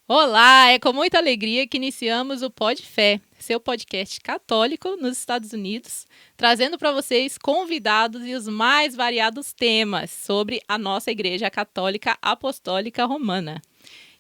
Olá, é com muita alegria que iniciamos o Pod Fé, seu podcast católico nos Estados Unidos, trazendo para vocês convidados e os mais variados temas sobre a nossa Igreja Católica Apostólica Romana.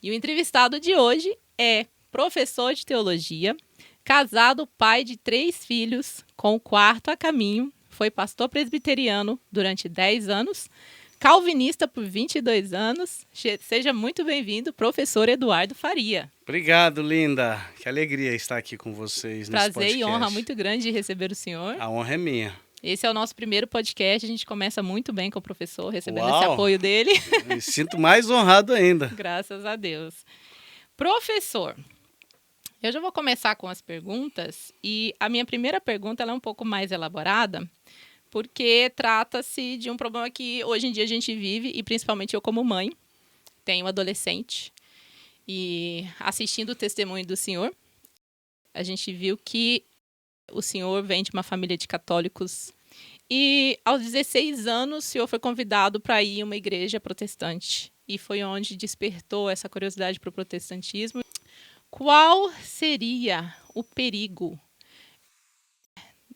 E o entrevistado de hoje é professor de teologia, casado, pai de 3 filhos, com o quarto a caminho, foi pastor presbiteriano durante 10 anos, calvinista por 22 anos. Seja muito bem-vindo, professor Eduardo Faria. Obrigado, linda. Que alegria estar aqui com vocês nesse podcast. Prazer e honra muito grande de receber o senhor. A honra é minha. Esse é o nosso primeiro podcast, a gente começa muito bem com o professor, recebendo Uau! esse apoio dele. Me sinto mais honrado ainda. Graças a Deus. Professor, eu já vou começar com as perguntas e a minha primeira pergunta ela é um pouco mais elaborada, porque trata-se de um problema que hoje em dia a gente vive, e principalmente eu como mãe, tenho um adolescente, e assistindo o testemunho do senhor, a gente viu que o senhor vem de uma família de católicos, e aos 16 anos o senhor foi convidado para ir a uma igreja protestante, e foi onde despertou essa curiosidade para o protestantismo. Qual seria o perigo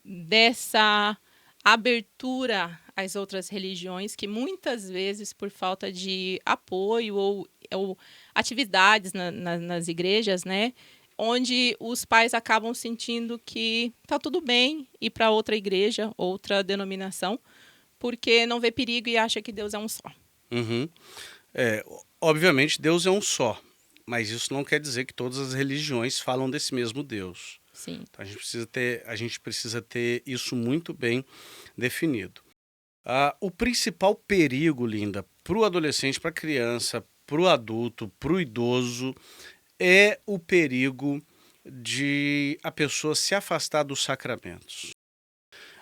dessa abertura às outras religiões, que muitas vezes, por falta de apoio ou atividades nas igrejas, né, onde os pais acabam sentindo que está tudo bem ir para outra igreja, outra denominação, porque não vê perigo e acha que Deus é um só? Uhum. Obviamente, Deus é um só, mas isso não quer dizer que todas as religiões falam desse mesmo Deus. Sim. Então, a gente precisa ter isso muito bem definido. O principal perigo, linda, para o adolescente, para a criança, para o adulto, para o idoso, é o perigo de a pessoa se afastar dos sacramentos.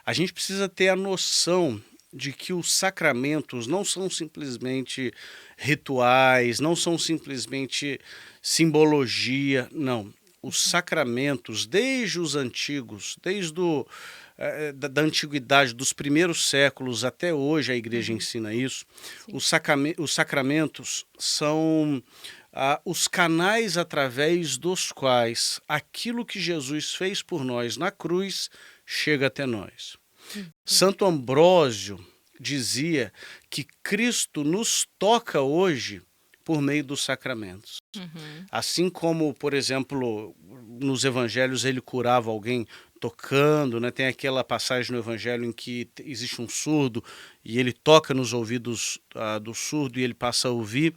A gente precisa ter a noção de que os sacramentos não são simplesmente rituais, não são simplesmente simbologia, não. Os sacramentos, desde os antigos, da antiguidade, dos primeiros séculos até hoje, a igreja ensina isso. Os sacramentos são os canais através dos quais aquilo que Jesus fez por nós na cruz chega até nós. Santo Ambrósio dizia que Cristo nos toca hoje por meio dos sacramentos. Assim como, por exemplo, nos evangelhos ele curava alguém tocando, né? Tem aquela passagem no evangelho em que existe um surdo e ele toca nos ouvidos do surdo e ele passa a ouvir.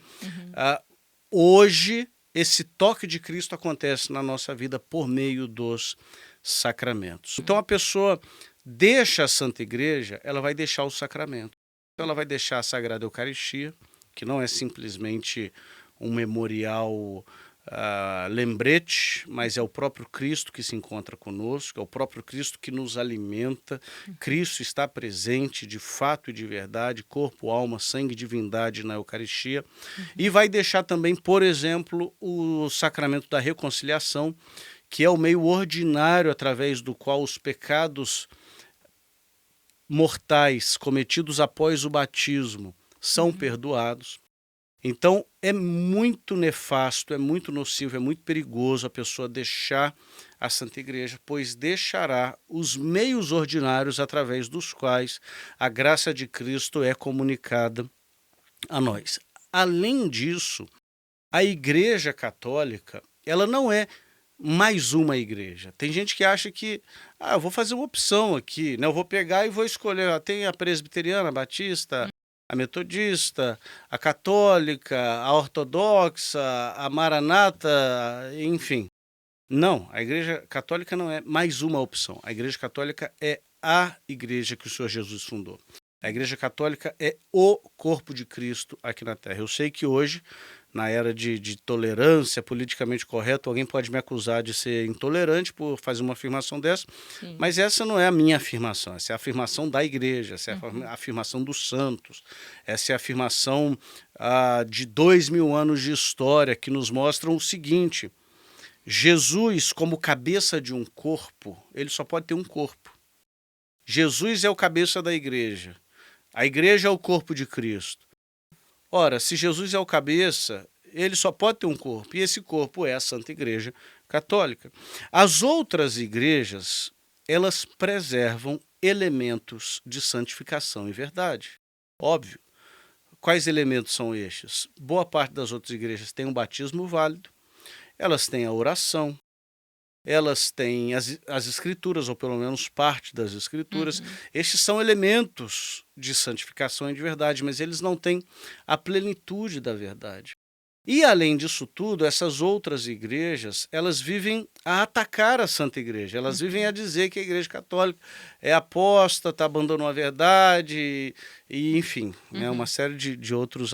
Hoje, esse toque de Cristo acontece na nossa vida por meio dos sacramentos. Então, a pessoa deixa a Santa Igreja, ela vai deixar o sacramento. Então, ela vai deixar a Sagrada Eucaristia, que não é simplesmente um memorial lembrete, mas é o próprio Cristo que se encontra conosco, é o próprio Cristo que nos alimenta. Cristo está presente de fato e de verdade, corpo, alma, sangue e divindade na Eucaristia. E vai deixar também, por exemplo, o sacramento da reconciliação, que é o meio ordinário através do qual os pecados mortais cometidos após o batismo são perdoados. Então, é muito nefasto, é muito nocivo, é muito perigoso a pessoa deixar a Santa Igreja, pois deixará os meios ordinários através dos quais a graça de Cristo é comunicada a nós. Além disso, a Igreja Católica, ela não é mais uma igreja. Tem gente que acha que, eu vou fazer uma opção aqui, né? Eu vou pegar e vou escolher, tem a presbiteriana, a batista, a metodista, a católica, a ortodoxa, a maranata, enfim. Não, a Igreja Católica não é mais uma opção. A Igreja Católica é a igreja que o Senhor Jesus fundou. A Igreja Católica é o corpo de Cristo aqui na Terra. Eu sei que hoje, na era de tolerância politicamente correta, alguém pode me acusar de ser intolerante por fazer uma afirmação dessa, mas essa não é a minha afirmação, essa é a afirmação da igreja, essa é a afirmação dos santos, essa é a afirmação de 2000 anos de história que nos mostram o seguinte: Jesus, como cabeça de um corpo, ele só pode ter um corpo. Jesus é o cabeça da igreja. A igreja é o corpo de Cristo. Ora, se Jesus é o cabeça, ele só pode ter um corpo, e esse corpo é a Santa Igreja Católica. As outras igrejas, elas preservam elementos de santificação e verdade. Óbvio. Quais elementos são estes? Boa parte das outras igrejas tem um batismo válido, elas têm a oração, elas têm as escrituras, ou pelo menos parte das escrituras. Estes são elementos de santificação e de verdade, mas eles não têm a plenitude da verdade. E, além disso tudo, essas outras igrejas, elas vivem a atacar a Santa Igreja, elas vivem a dizer que a Igreja Católica é apóstata, abandonou a verdade, e enfim, né, uma série de outros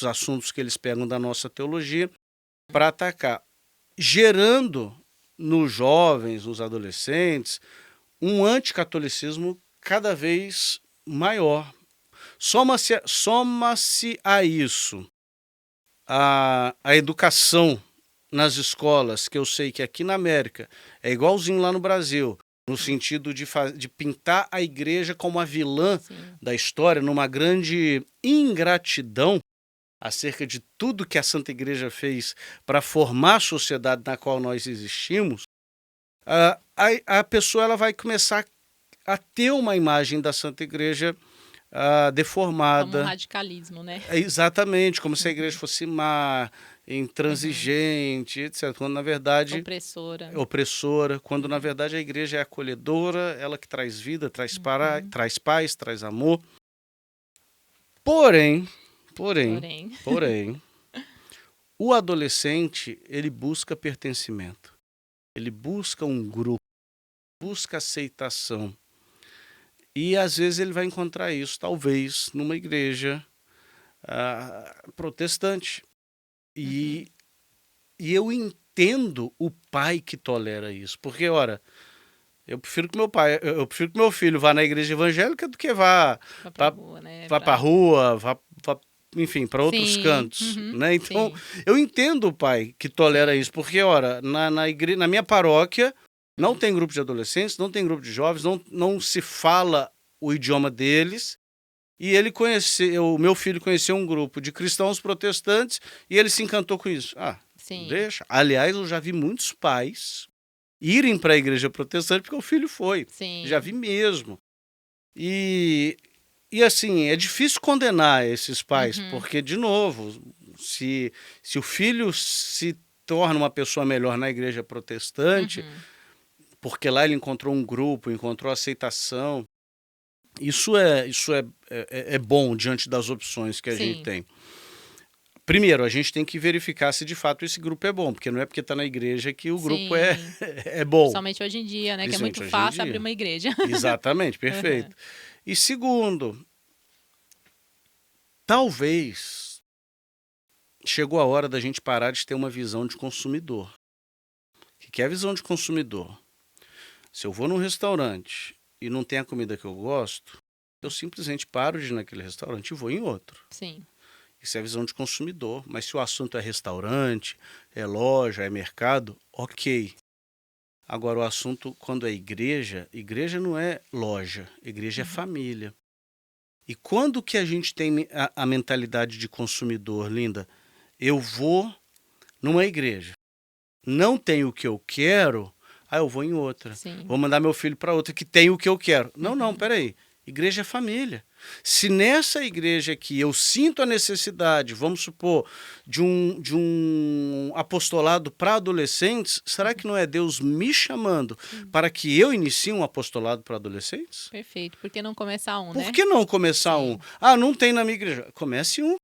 assuntos que eles pegam da nossa teologia para atacar, gerando nos jovens, nos adolescentes, um anticatolicismo cada vez maior. Soma-se a isso a educação nas escolas, que eu sei que aqui na América é igualzinho lá no Brasil, no sentido de pintar a igreja como a vilã da história, numa grande ingratidão acerca de tudo que a Santa Igreja fez para formar a sociedade na qual nós existimos. A pessoa ela vai começar a ter uma imagem da Santa Igreja deformada. Como um radicalismo, né? Exatamente, como se a igreja fosse má, intransigente, etc. Quando, na verdade... Opressora. Quando, na verdade, a igreja é acolhedora, ela que traz vida, traz paz, traz amor. Porém, o adolescente, ele busca pertencimento. Ele busca um grupo, busca aceitação. E, às vezes, ele vai encontrar isso, talvez, numa igreja protestante. E eu entendo o pai que tolera isso. Porque, ora, eu prefiro que meu filho vá na igreja evangélica do que vá para a rua, enfim, para outros cantos. Né? Então, eu entendo o pai que tolera isso. Porque, ora, na minha paróquia, não tem grupo de adolescentes, não tem grupo de jovens, não se fala o idioma deles. E o meu filho conheceu um grupo de cristãos protestantes e ele se encantou com isso. Deixa. Aliás, eu já vi muitos pais irem para a igreja protestante porque o filho foi. Já vi mesmo. E assim, é difícil condenar esses pais, porque, de novo, se o filho se torna uma pessoa melhor na igreja protestante... porque lá ele encontrou um grupo, encontrou aceitação. Isso é bom diante das opções que a gente tem. Primeiro, a gente tem que verificar se de fato esse grupo é bom, porque não é porque está na igreja que o grupo é bom. Principalmente hoje em dia, né? Que é muito fácil abrir uma igreja. Exatamente, perfeito. E segundo, talvez chegou a hora da gente parar de ter uma visão de consumidor. O que é a visão de consumidor? Se eu vou num restaurante e não tem a comida que eu gosto, eu simplesmente paro de ir naquele restaurante e vou em outro. Isso é a visão de consumidor. Mas se o assunto é restaurante, é loja, é mercado, ok. Agora, o assunto, quando é igreja não é loja, igreja é família. E quando que a gente tem a mentalidade de consumidor, Linda? Eu vou numa igreja, não tem o que eu quero... eu vou em outra. Vou mandar meu filho para outra que tem o que eu quero. Não, peraí. Igreja é família. Se nessa igreja aqui eu sinto a necessidade, vamos supor, de um apostolado para adolescentes, será que não é Deus me chamando para que eu inicie um apostolado para adolescentes? Perfeito. Por que não começar um, né? Por que não começar um? Não tem na minha igreja. Comece um.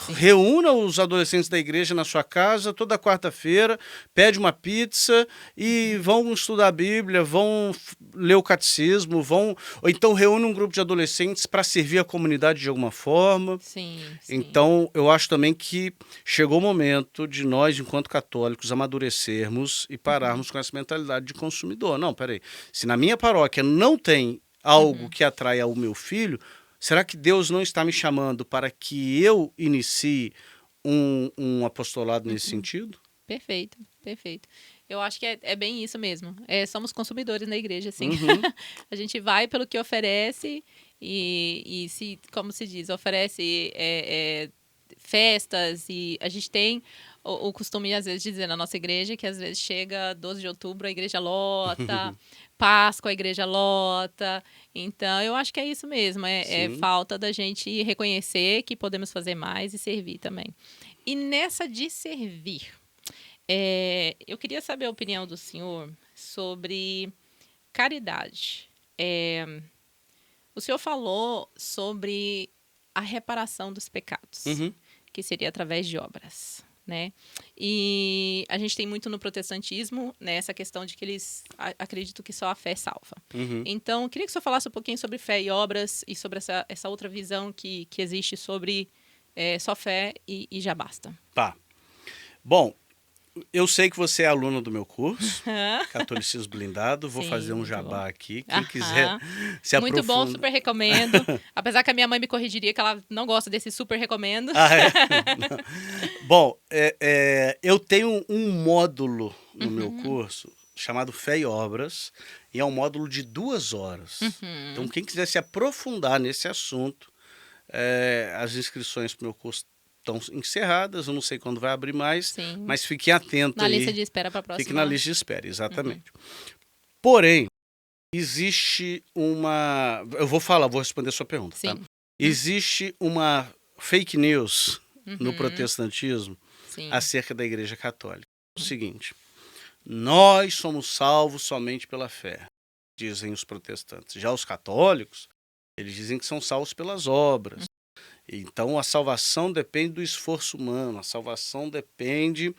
Reúna os adolescentes da igreja na sua casa toda quarta-feira, pede uma pizza e vão estudar a Bíblia, vão ler o catecismo, ou então reúne um grupo de adolescentes para servir a comunidade de alguma forma. Então, eu acho também que chegou o momento de nós, enquanto católicos, amadurecermos e pararmos com essa mentalidade de consumidor. Não, peraí, se na minha paróquia não tem algo que atraia o meu filho, será que Deus não está me chamando para que eu inicie um apostolado nesse sentido? Perfeito. Eu acho que é bem isso mesmo. Somos consumidores na igreja, assim. A gente vai pelo que oferece e se, como se diz, oferece festas, e a gente tem o costume, às vezes, de dizer na nossa igreja que às vezes chega 12 de outubro, a igreja lota, Páscoa, a igreja lota. Então, eu acho que é isso mesmo, é Sim. falta da gente reconhecer que podemos fazer mais e servir também. E nessa de servir, eu queria saber a opinião do senhor sobre caridade. O senhor falou sobre a reparação dos pecados, Uhum. que seria através de obras, né? E a gente tem muito no protestantismo, né, essa questão de que eles acreditam que só a fé salva. Uhum. Então, eu queria que o senhor falasse um pouquinho sobre fé e obras e sobre essa outra visão que existe sobre só fé e já basta. Tá. Bom, eu sei que você é aluno do meu curso, Catolicismo Blindado. Vou Sim, fazer um muito jabá bom. aqui. Quem quiser se Muito bom, aprofundar. super recomendo. Apesar que a minha mãe me corrigiria que ela não gosta desse super recomendo. Ah, é? Bom, eu tenho um módulo no meu curso chamado Fé e Obras, e é um módulo de 2 horas. Então, quem quiser se aprofundar nesse assunto, as inscrições para o meu curso estão encerradas, eu não sei quando vai abrir mais, Sim. mas fiquem atentos Na aí. lista de espera para a próxima. Fique na lista de espera, exatamente. Porém, existe uma... Eu vou responder a sua pergunta, Sim. tá? Existe uma fake news no protestantismo Sim. acerca da Igreja Católica. É o seguinte: nós somos salvos somente pela fé, dizem os protestantes. Já os católicos, eles dizem que são salvos pelas obras. Então, a salvação depende do esforço humano, a salvação depende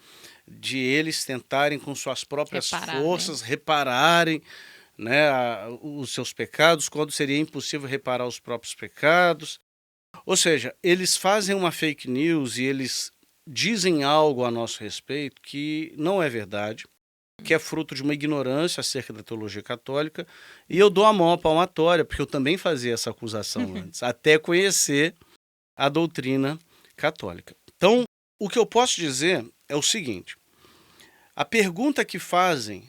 de eles tentarem com suas próprias forças repararem, né, os seus pecados, quando seria impossível reparar os próprios pecados. Ou seja, eles fazem uma fake news e eles dizem algo a nosso respeito que não é verdade, que é fruto de uma ignorância acerca da teologia católica, e eu dou a mão à palmatória, porque eu também fazia essa acusação antes, até conhecer a doutrina católica. Então, o que eu posso dizer é o seguinte: a pergunta que fazem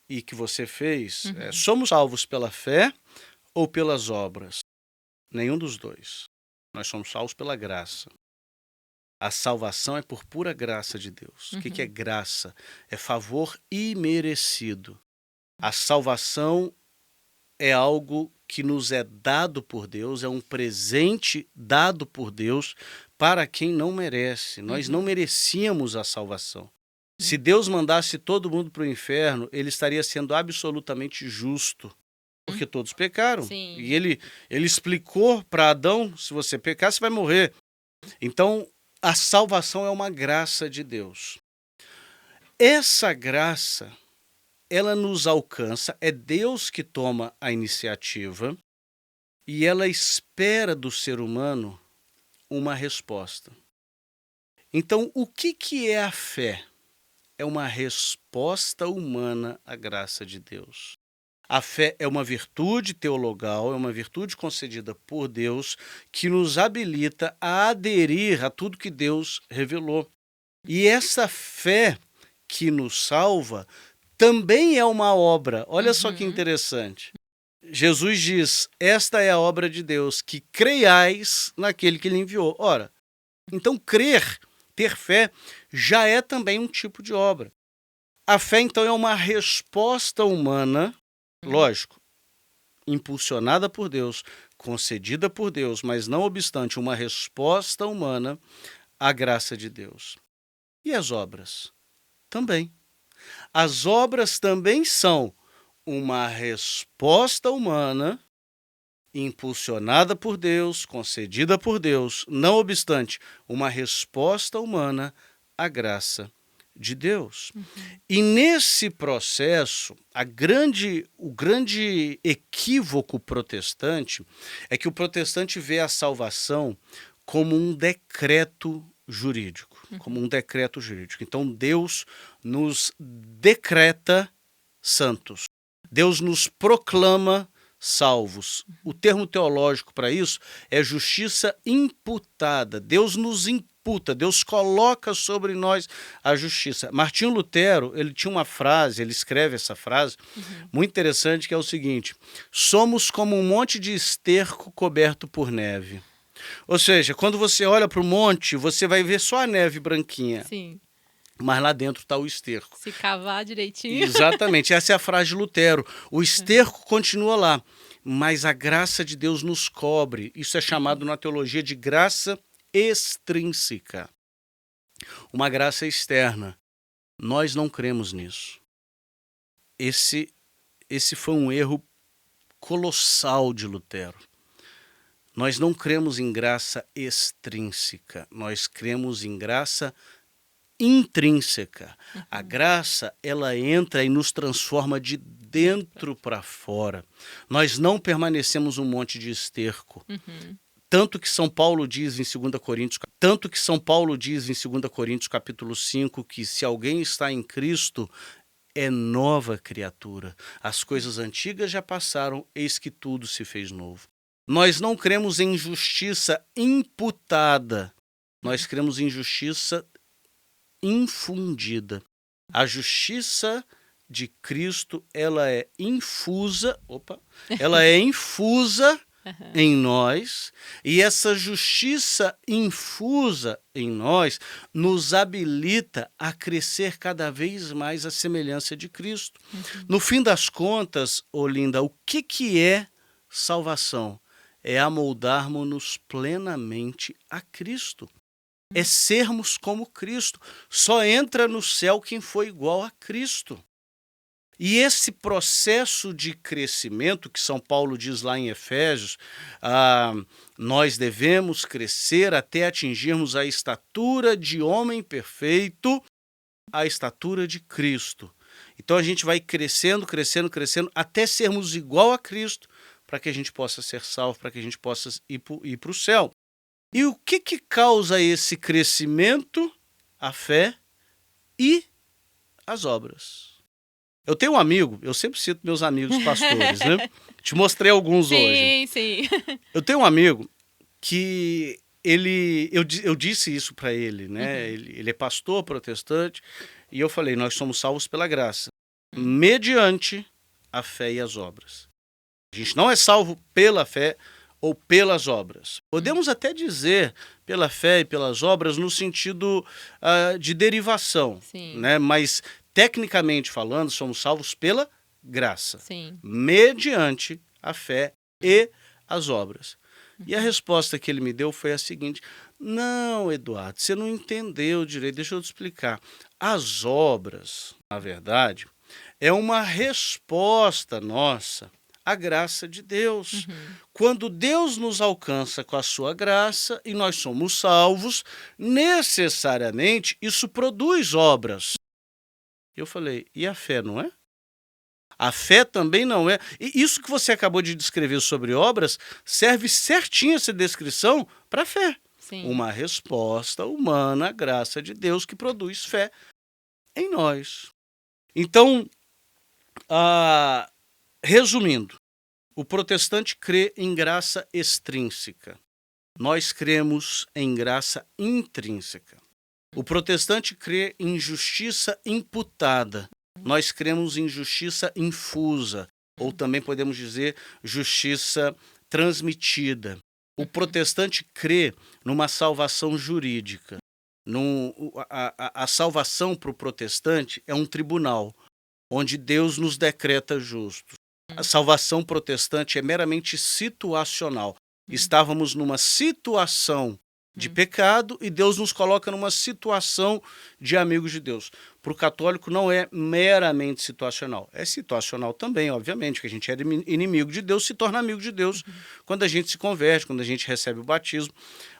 e que você fez é: somos salvos pela fé ou pelas obras? Nenhum dos dois. Nós somos salvos pela graça. A salvação é por pura graça de Deus. O que é graça? É favor imerecido. A salvação é algo que nos é dado por Deus, é um presente dado por Deus para quem não merece. Nós não merecíamos a salvação. Se Deus mandasse todo mundo para o inferno, ele estaria sendo absolutamente justo, porque todos pecaram. Sim. E ele explicou para Adão: se você pecar, você vai morrer. Então, a salvação é uma graça de Deus. Essa graça, ela nos alcança, é Deus que toma a iniciativa e ela espera do ser humano uma resposta. Então, o que é a fé? É uma resposta humana à graça de Deus. A fé é uma virtude teologal, é uma virtude concedida por Deus que nos habilita a aderir a tudo que Deus revelou. E essa fé que nos salva também é uma obra. Olha só que interessante. Jesus diz: esta é a obra de Deus, que creiais naquele que ele enviou. Ora, então crer, ter fé, já é também um tipo de obra. A fé, então, é uma resposta humana, lógico, impulsionada por Deus, concedida por Deus, mas não obstante, uma resposta humana à graça de Deus. E as obras? Também. As obras também são uma resposta humana, impulsionada por Deus, concedida por Deus, não obstante, uma resposta humana à graça de Deus. E nesse processo, o grande equívoco protestante é que o protestante vê a salvação como um decreto jurídico, Então, Deus nos decreta santos. Deus nos proclama salvos. O termo teológico para isso é justiça imputada. Deus nos imputa, Deus coloca sobre nós a justiça. Martinho Lutero, ele tinha uma frase, ele escreve essa frase, muito interessante, que é o seguinte: somos como um monte de esterco coberto por neve. Ou seja, quando você olha para o monte, você vai ver só a neve branquinha, Sim. mas lá dentro está o esterco. Se cavar direitinho. Exatamente, essa é a frase de Lutero. O esterco continua lá, mas a graça de Deus nos cobre. Isso é chamado na teologia de graça extrínseca. Uma graça externa. Nós não cremos nisso. Esse foi um erro colossal de Lutero. Nós não cremos em graça extrínseca, nós cremos em graça intrínseca. A graça, ela entra e nos transforma de dentro para fora. Nós não permanecemos um monte de esterco. Tanto que São Paulo diz em 2 Coríntios, capítulo 5, que se alguém está em Cristo, é nova criatura. As coisas antigas já passaram, eis que tudo se fez novo. Nós não cremos em justiça imputada, nós cremos em justiça infundida. A justiça de Cristo, ela é infusa em nós, e essa justiça infusa em nós nos habilita a crescer cada vez mais à semelhança de Cristo. No fim das contas, Olinda, o que é salvação? É amoldarmos-nos plenamente a Cristo. É sermos como Cristo. Só entra no céu quem foi igual a Cristo. E esse processo de crescimento, que São Paulo diz lá em Efésios, nós devemos crescer até atingirmos a estatura de homem perfeito, a estatura de Cristo. Então a gente vai crescendo, até sermos igual a Cristo, para que a gente possa ser salvo, para que a gente possa ir para o céu. E o que causa esse crescimento? A fé e as obras. Eu tenho um amigo, eu sempre cito meus amigos pastores, né? Te mostrei alguns hoje. Sim. Eu tenho um amigo que eu disse isso para ele, né? Ele é pastor protestante, e eu falei, nós somos salvos pela graça, mediante a fé e as obras. A gente não é salvo pela fé ou pelas obras. Podemos até dizer pela fé e pelas obras no sentido de derivação, né? Mas tecnicamente falando, somos salvos pela graça, mediante a fé e as obras. E a resposta que ele me deu foi a seguinte: não, Eduardo, você não entendeu direito, deixa eu te explicar. As obras, na verdade, é uma resposta nossa à graça de Deus. Quando Deus nos alcança com a sua graça e nós somos salvos, necessariamente isso produz obras. Eu falei, e a fé não é? A fé também não é. E isso que você acabou de descrever sobre obras serve certinho essa descrição para a fé. Uma resposta humana à graça de Deus que produz fé em nós. Então, resumindo, o protestante crê em graça extrínseca. Nós cremos em graça intrínseca. O protestante crê em justiça imputada. Nós cremos em justiça infusa, ou também podemos dizer justiça transmitida. O protestante crê numa salvação jurídica. A salvação para o protestante é um tribunal, onde Deus nos decreta justos. A salvação protestante é meramente situacional. Estávamos numa situação de pecado e Deus nos coloca numa situação de amigos de Deus. Para o católico não é meramente situacional. É situacional também, obviamente, que a gente era inimigo de Deus, se torna amigo de Deus quando a gente se converte, quando a gente recebe o batismo.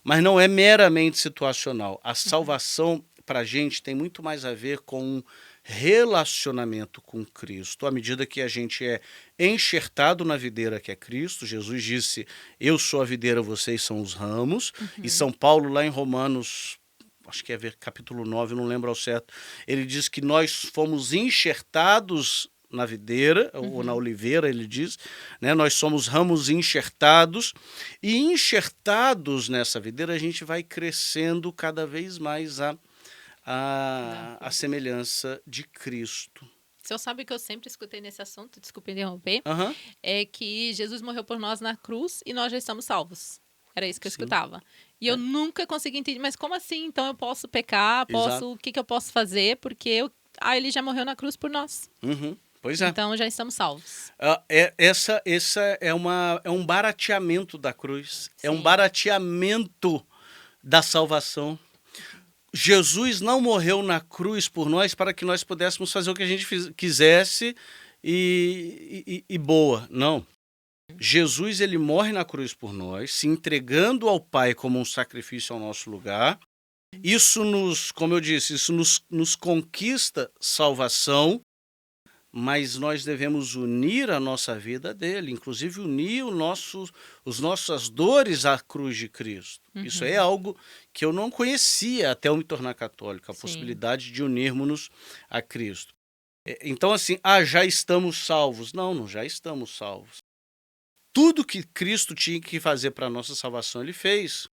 Mas não é meramente situacional. A salvação para a gente tem muito mais a ver com um relacionamento com Cristo. À medida que a gente é enxertado na videira que é Cristo, Jesus disse, eu sou a videira, vocês são os ramos. E São Paulo, lá em Romanos, acho que é capítulo 9, não lembro ao certo, ele diz que nós fomos enxertados na videira, ou na oliveira, ele diz, né? Nós somos ramos enxertados, e enxertados nessa videira a gente vai crescendo cada vez mais a semelhança de Cristo. O senhor sabe que eu sempre escutei nesse assunto, desculpe interromper, é que Jesus morreu por nós na cruz e nós já estamos salvos. Era isso que eu Sim. escutava. E eu nunca consegui entender, mas como assim? Então eu posso pecar, Exato. o que que eu posso fazer? Porque ele já morreu na cruz por nós. Uhum. Pois é. Então já estamos salvos. Essa é um barateamento da cruz, é um Sim. barateamento da salvação. Jesus não morreu na cruz por nós para que nós pudéssemos fazer o que a gente quisesse e boa. Não. Jesus, ele morre na cruz por nós, se entregando ao Pai como um sacrifício ao nosso lugar. Isso como eu disse, isso nos conquista salvação, mas nós devemos unir a nossa vida dele, inclusive unir as nossas dores à cruz de Cristo. Isso é algo que eu não conhecia até eu me tornar católico, a Sim. possibilidade de unirmos-nos a Cristo. Então, assim, já estamos salvos. Não já estamos salvos. Tudo que Cristo tinha que fazer para a nossa salvação, ele fez.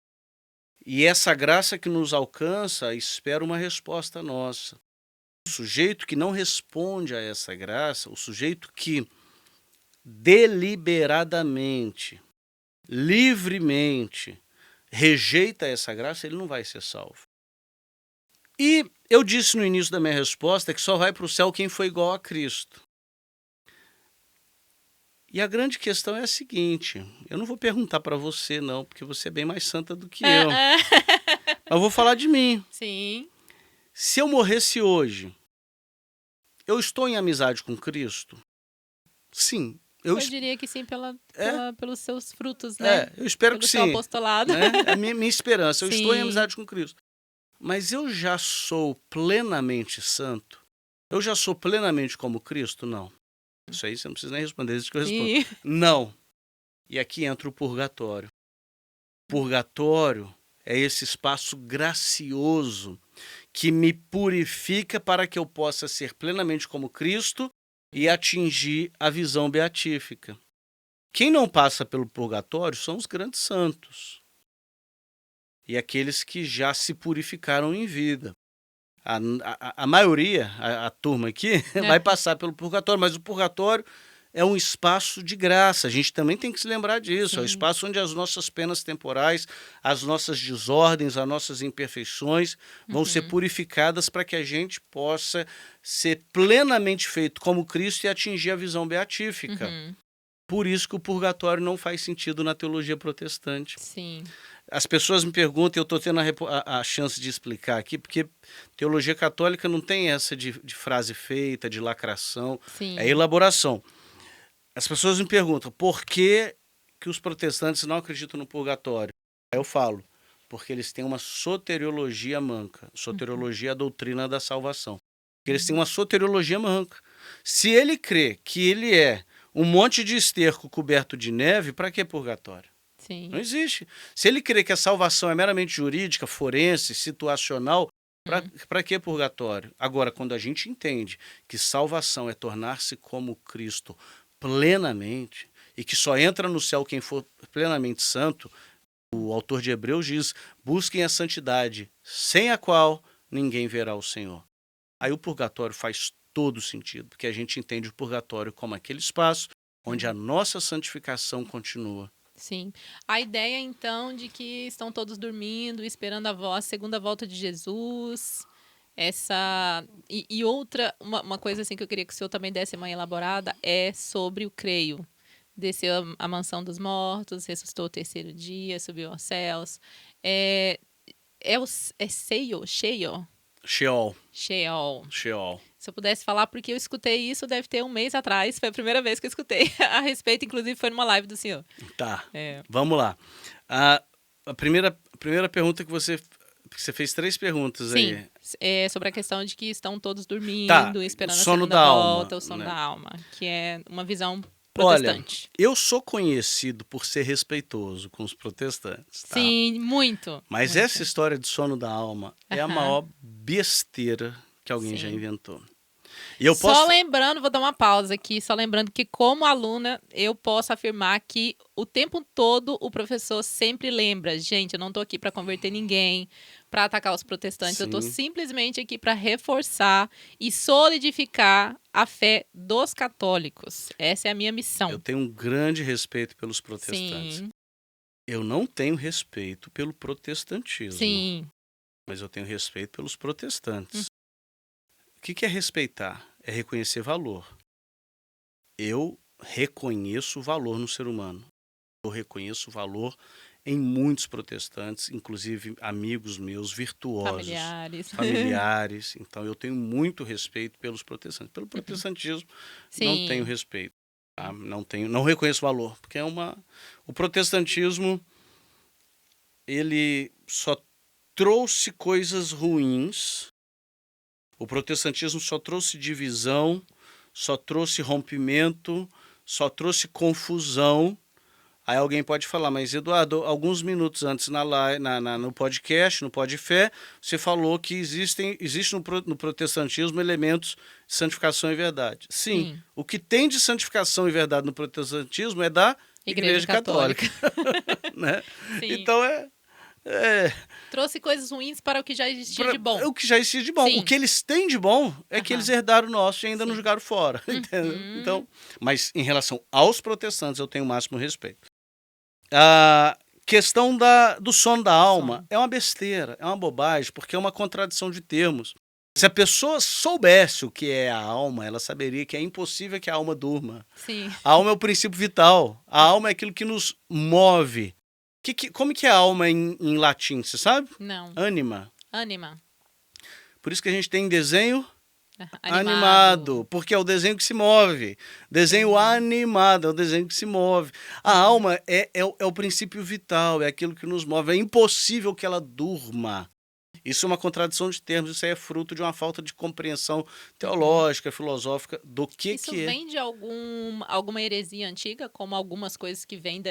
E essa graça que nos alcança espera uma resposta nossa. O sujeito que não responde a essa graça, o sujeito que deliberadamente, livremente rejeita essa graça, ele não vai ser salvo. E eu disse no início da minha resposta que só vai para o céu quem foi igual a Cristo. E a grande questão é a seguinte, eu não vou perguntar para você não, porque você é bem mais santa do que eu. Mas eu vou falar de mim. Sim. Se eu morresse hoje, eu estou em amizade com Cristo? Sim. Eu diria que sim, pelos seus frutos, né? Eu espero Pelo que seu sim. apostolado. É a minha esperança. Eu estou em Sim. amizade com Cristo. Mas eu já sou plenamente santo? Eu já sou plenamente como Cristo? Não. Isso aí você não precisa nem responder, isso que eu respondo. Sim. Não. E aqui entra o purgatório. Purgatório é esse espaço gracioso que me purifica para que eu possa ser plenamente como Cristo e atingir a visão beatífica. Quem não passa pelo purgatório são os grandes santos e aqueles que já se purificaram em vida. A maioria, a turma aqui, vai passar pelo purgatório, mas o purgatório é um espaço de graça. A gente também tem que se lembrar disso. Sim. É o espaço onde as nossas penas temporais, as nossas desordens, as nossas imperfeições vão ser purificadas para que a gente possa ser plenamente feito como Cristo e atingir a visão beatífica. Por isso que o purgatório não faz sentido na teologia protestante. Sim. As pessoas me perguntam, eu estou tendo a chance de explicar aqui, porque teologia católica não tem essa de frase feita, de lacração, Sim. é elaboração. As pessoas me perguntam, por que os protestantes não acreditam no purgatório? Aí eu falo, porque eles têm uma soteriologia manca. Soteriologia é a doutrina da salvação. Porque eles têm uma soteriologia manca. Se ele crê que ele é um monte de esterco coberto de neve, para que purgatório? Sim. Não existe. Se ele crê que a salvação é meramente jurídica, forense, situacional, para que purgatório? Agora, quando a gente entende que salvação é tornar-se como Cristo plenamente, e que só entra no céu quem for plenamente santo, o autor de Hebreus diz, busquem a santidade, sem a qual ninguém verá o Senhor. Aí o purgatório faz todo sentido, porque a gente entende o purgatório como aquele espaço onde a nossa santificação continua. Sim. A ideia, então, de que estão todos dormindo, esperando a segunda volta de Jesus. Outra, uma coisa assim que eu queria que o senhor também desse uma elaborada é sobre o creio. Desceu a mansão dos mortos, ressuscitou o terceiro dia, subiu aos céus. Sheol? Sheol. Se eu pudesse falar, porque eu escutei isso, deve ter um mês atrás. Foi a primeira vez que eu escutei a respeito, inclusive foi numa live do senhor. Tá, vamos lá. A primeira pergunta que você fez 3 perguntas aí. Sim, sobre a questão de que estão todos dormindo, esperando a segunda volta, o sono da alma, que é uma visão protestante. Olha, eu sou conhecido por ser respeitoso com os protestantes. Tá? Sim, muito. Mas muito. Essa história de sono da alma é a maior besteira que alguém já inventou. E eu posso... Só lembrando, vou dar uma pausa aqui, só lembrando que como aluna, eu posso afirmar que o tempo todo o professor sempre lembra, gente, eu não estou aqui para converter ninguém, para atacar os protestantes, eu estou simplesmente aqui para reforçar e solidificar a fé dos católicos. Essa é a minha missão. Eu tenho um grande respeito pelos protestantes. Sim. Eu não tenho respeito pelo protestantismo, Sim. mas eu tenho respeito pelos protestantes. O que é respeitar? É reconhecer valor. Eu reconheço o valor no ser humano. Eu reconheço o valor em muitos protestantes, inclusive amigos meus virtuosos, Familiares. familiares. Então eu tenho muito respeito pelos protestantes. Pelo protestantismo não tenho Sim. respeito. Tá? Não reconheço valor, porque o protestantismo ele só trouxe coisas ruins. O protestantismo só trouxe divisão, só trouxe rompimento, só trouxe confusão. Aí alguém pode falar, mas Eduardo, alguns minutos antes no podcast, no Podfé, você falou que existe no protestantismo elementos de santificação e verdade. Sim, o que tem de santificação e verdade no protestantismo é da Igreja Católica. Né? Sim. Então trouxe coisas ruins para o que já existia de bom. O que já existia de bom. Sim. O que eles têm de bom é que eles herdaram o nosso e ainda não jogaram fora. Entendeu? Então, mas em relação aos protestantes, eu tenho o máximo respeito. A questão do sono da alma é uma besteira, é uma bobagem, porque é uma contradição de termos. Se a pessoa soubesse o que é a alma, ela saberia que é impossível que a alma durma. Sim. A alma é o princípio vital. A alma é aquilo que nos move. Como que é a alma em latim, você sabe? Não. Ânima. Ânima. Por isso que a gente tem desenho animado, porque é o desenho que se move. Desenho animado é o desenho que se move. A alma é o princípio vital, é aquilo que nos move. É impossível que ela durma. Isso é uma contradição de termos, isso aí é fruto de uma falta de compreensão teológica, filosófica do que isso é. Vem de alguma heresia antiga, como algumas coisas que vêm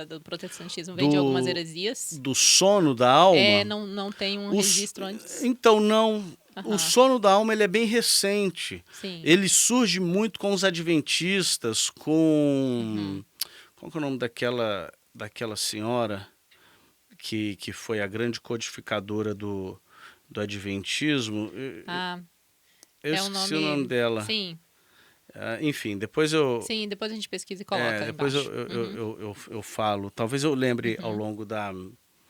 do protestantismo, vêm de algumas heresias? Do sono da alma? Não tem um registro antes? Então, não. O sono da alma ele é bem recente. Sim. Ele surge muito com os adventistas, com... Qual que é o nome daquela senhora que foi a grande codificadora do adventismo? Eu esqueci o nome dela. Sim. Enfim, depois eu... Sim, depois a gente pesquisa e coloca depois embaixo. eu falo. Talvez eu lembre ao longo da...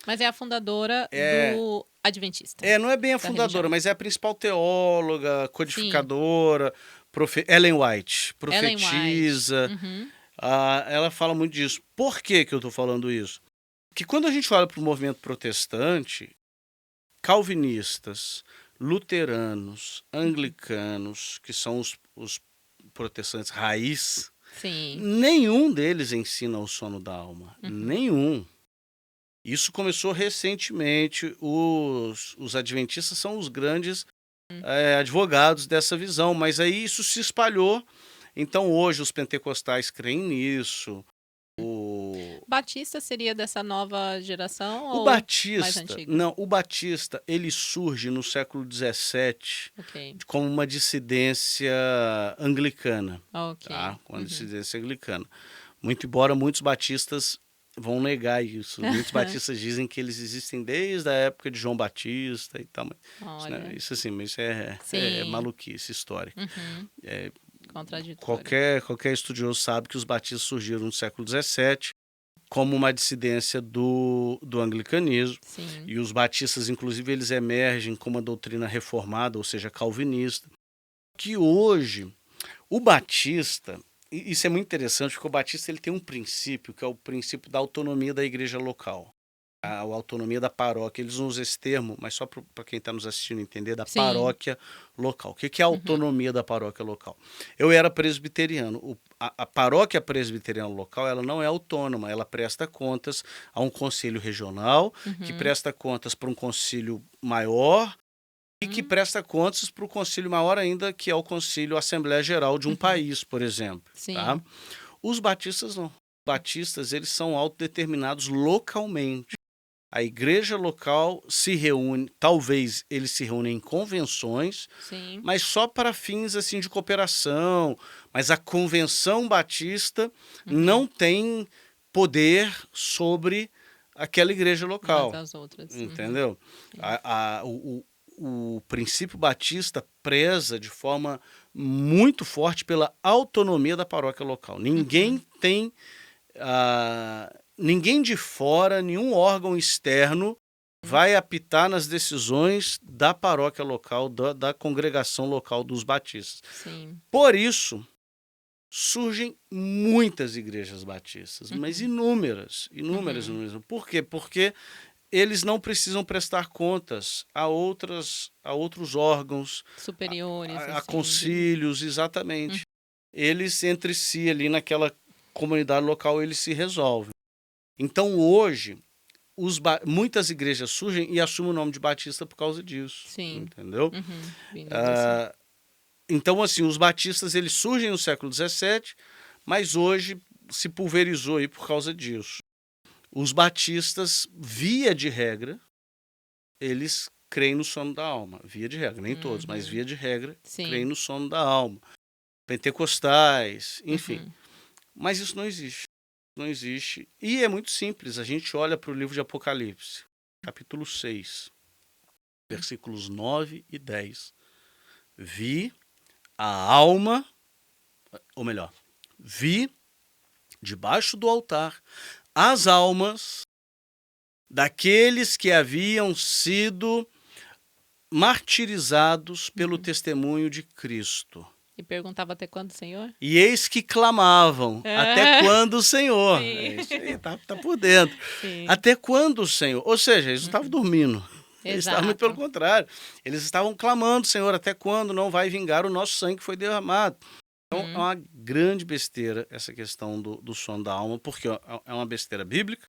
Mas é a fundadora do Adventista. Não é bem a fundadora, mas é a principal teóloga, codificadora, Ellen White, profetiza. Ela fala muito disso. Por que eu estou falando isso? Porque quando a gente olha para o movimento protestante, calvinistas, luteranos, anglicanos, que são os protestantes raiz, nenhum deles ensina o sono da alma. Nenhum. Isso começou recentemente. Os adventistas são os grandes advogados dessa visão, mas aí isso se espalhou. Então hoje os pentecostais creem nisso. Batista seria dessa nova geração ou mais antigo? Não, o Batista ele surge no século XVII como uma dissidência anglicana. Tá? Uma dissidência anglicana. Muito embora muitos batistas vão negar isso. Muitos batistas dizem que eles existem desde a época de João Batista e tal. Isso assim, mas é maluquice histórica. Qualquer estudioso sabe que os batistas surgiram no século XVII como uma dissidência do anglicanismo. E os batistas, inclusive, eles emergem com uma doutrina reformada, ou seja, calvinista. Que hoje, o batista... Isso é muito interessante, porque o batista ele tem um princípio, que é o princípio da autonomia da igreja local. A autonomia da paróquia. Eles usam esse termo, mas só para quem está nos assistindo entender, da paróquia local. O que é a autonomia da paróquia local? Eu era presbiteriano. A paróquia presbiteriana local ela não é autônoma, ela presta contas a um conselho regional, que presta contas para um conselho maior, e que presta contas para o concílio maior ainda, que é o concílio Assembleia Geral de um país, por exemplo. Tá? Os batistas não. Os batistas eles são autodeterminados localmente. A igreja local se reúne, talvez eles se reúnem em convenções, mas só para fins assim, de cooperação. Mas a convenção batista não tem poder sobre aquela igreja local. Mas as outras. Entendeu? O princípio batista preza de forma muito forte pela autonomia da paróquia local. Ninguém tem ninguém de fora, nenhum órgão externo vai apitar nas decisões da paróquia local, da congregação local dos batistas. Sim. Por isso, surgem muitas igrejas batistas, mas inúmeras. Por quê? Porque eles não precisam prestar contas a outros órgãos, Superiores, a assim, concílios, exatamente. Eles, entre si, ali naquela comunidade local, eles se resolvem. Então, hoje, muitas igrejas surgem e assumem o nome de batista por causa disso. Sim. Entendeu? Vindo desse- Então, assim, os batistas eles surgem no século XVII, mas hoje se pulverizou aí por causa disso. Os batistas, via de regra, eles creem no sono da alma. Via de regra, nem todos, mas via de regra, Sim. creem no sono da alma. Pentecostais, enfim. Mas isso não existe. Não existe. E é muito simples. A gente olha para o livro de Apocalipse, capítulo 6, versículos 9 e 10. Vi a alma, ou melhor, vi debaixo do altar as almas daqueles que haviam sido martirizados pelo testemunho de Cristo. E perguntava até quando, Senhor? E eis que clamavam, até quando, Senhor? Sim. É isso aí, tá por dentro. Sim. Até quando, Senhor? Ou seja, eles não estavam dormindo. Eles estavam muito pelo contrário. Eles estavam clamando, Senhor, até quando não vai vingar o nosso sangue que foi derramado? Então, é uma grande besteira essa questão do sono da alma, porque é uma besteira bíblica.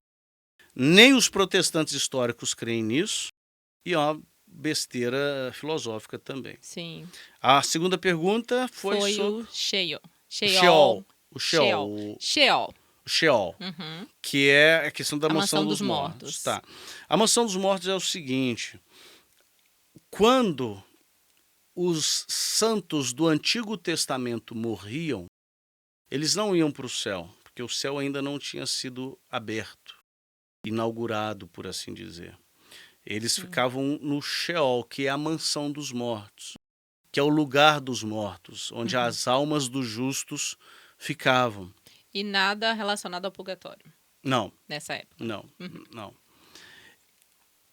Nem os protestantes históricos creem nisso. E é uma besteira filosófica também. Sim. A segunda pergunta foi sobre o Sheol. O Sheol. Sheol. O Sheol, que é a questão da A mansão dos mortos. Tá. A mansão dos mortos é o seguinte: quando os santos do Antigo Testamento morriam, eles não iam para o céu, porque o céu ainda não tinha sido aberto, inaugurado, por assim dizer. Eles ficavam no Sheol, que é a mansão dos mortos, que é o lugar dos mortos, onde as almas dos justos ficavam. E nada relacionado ao purgatório. Não. Nessa época. Não.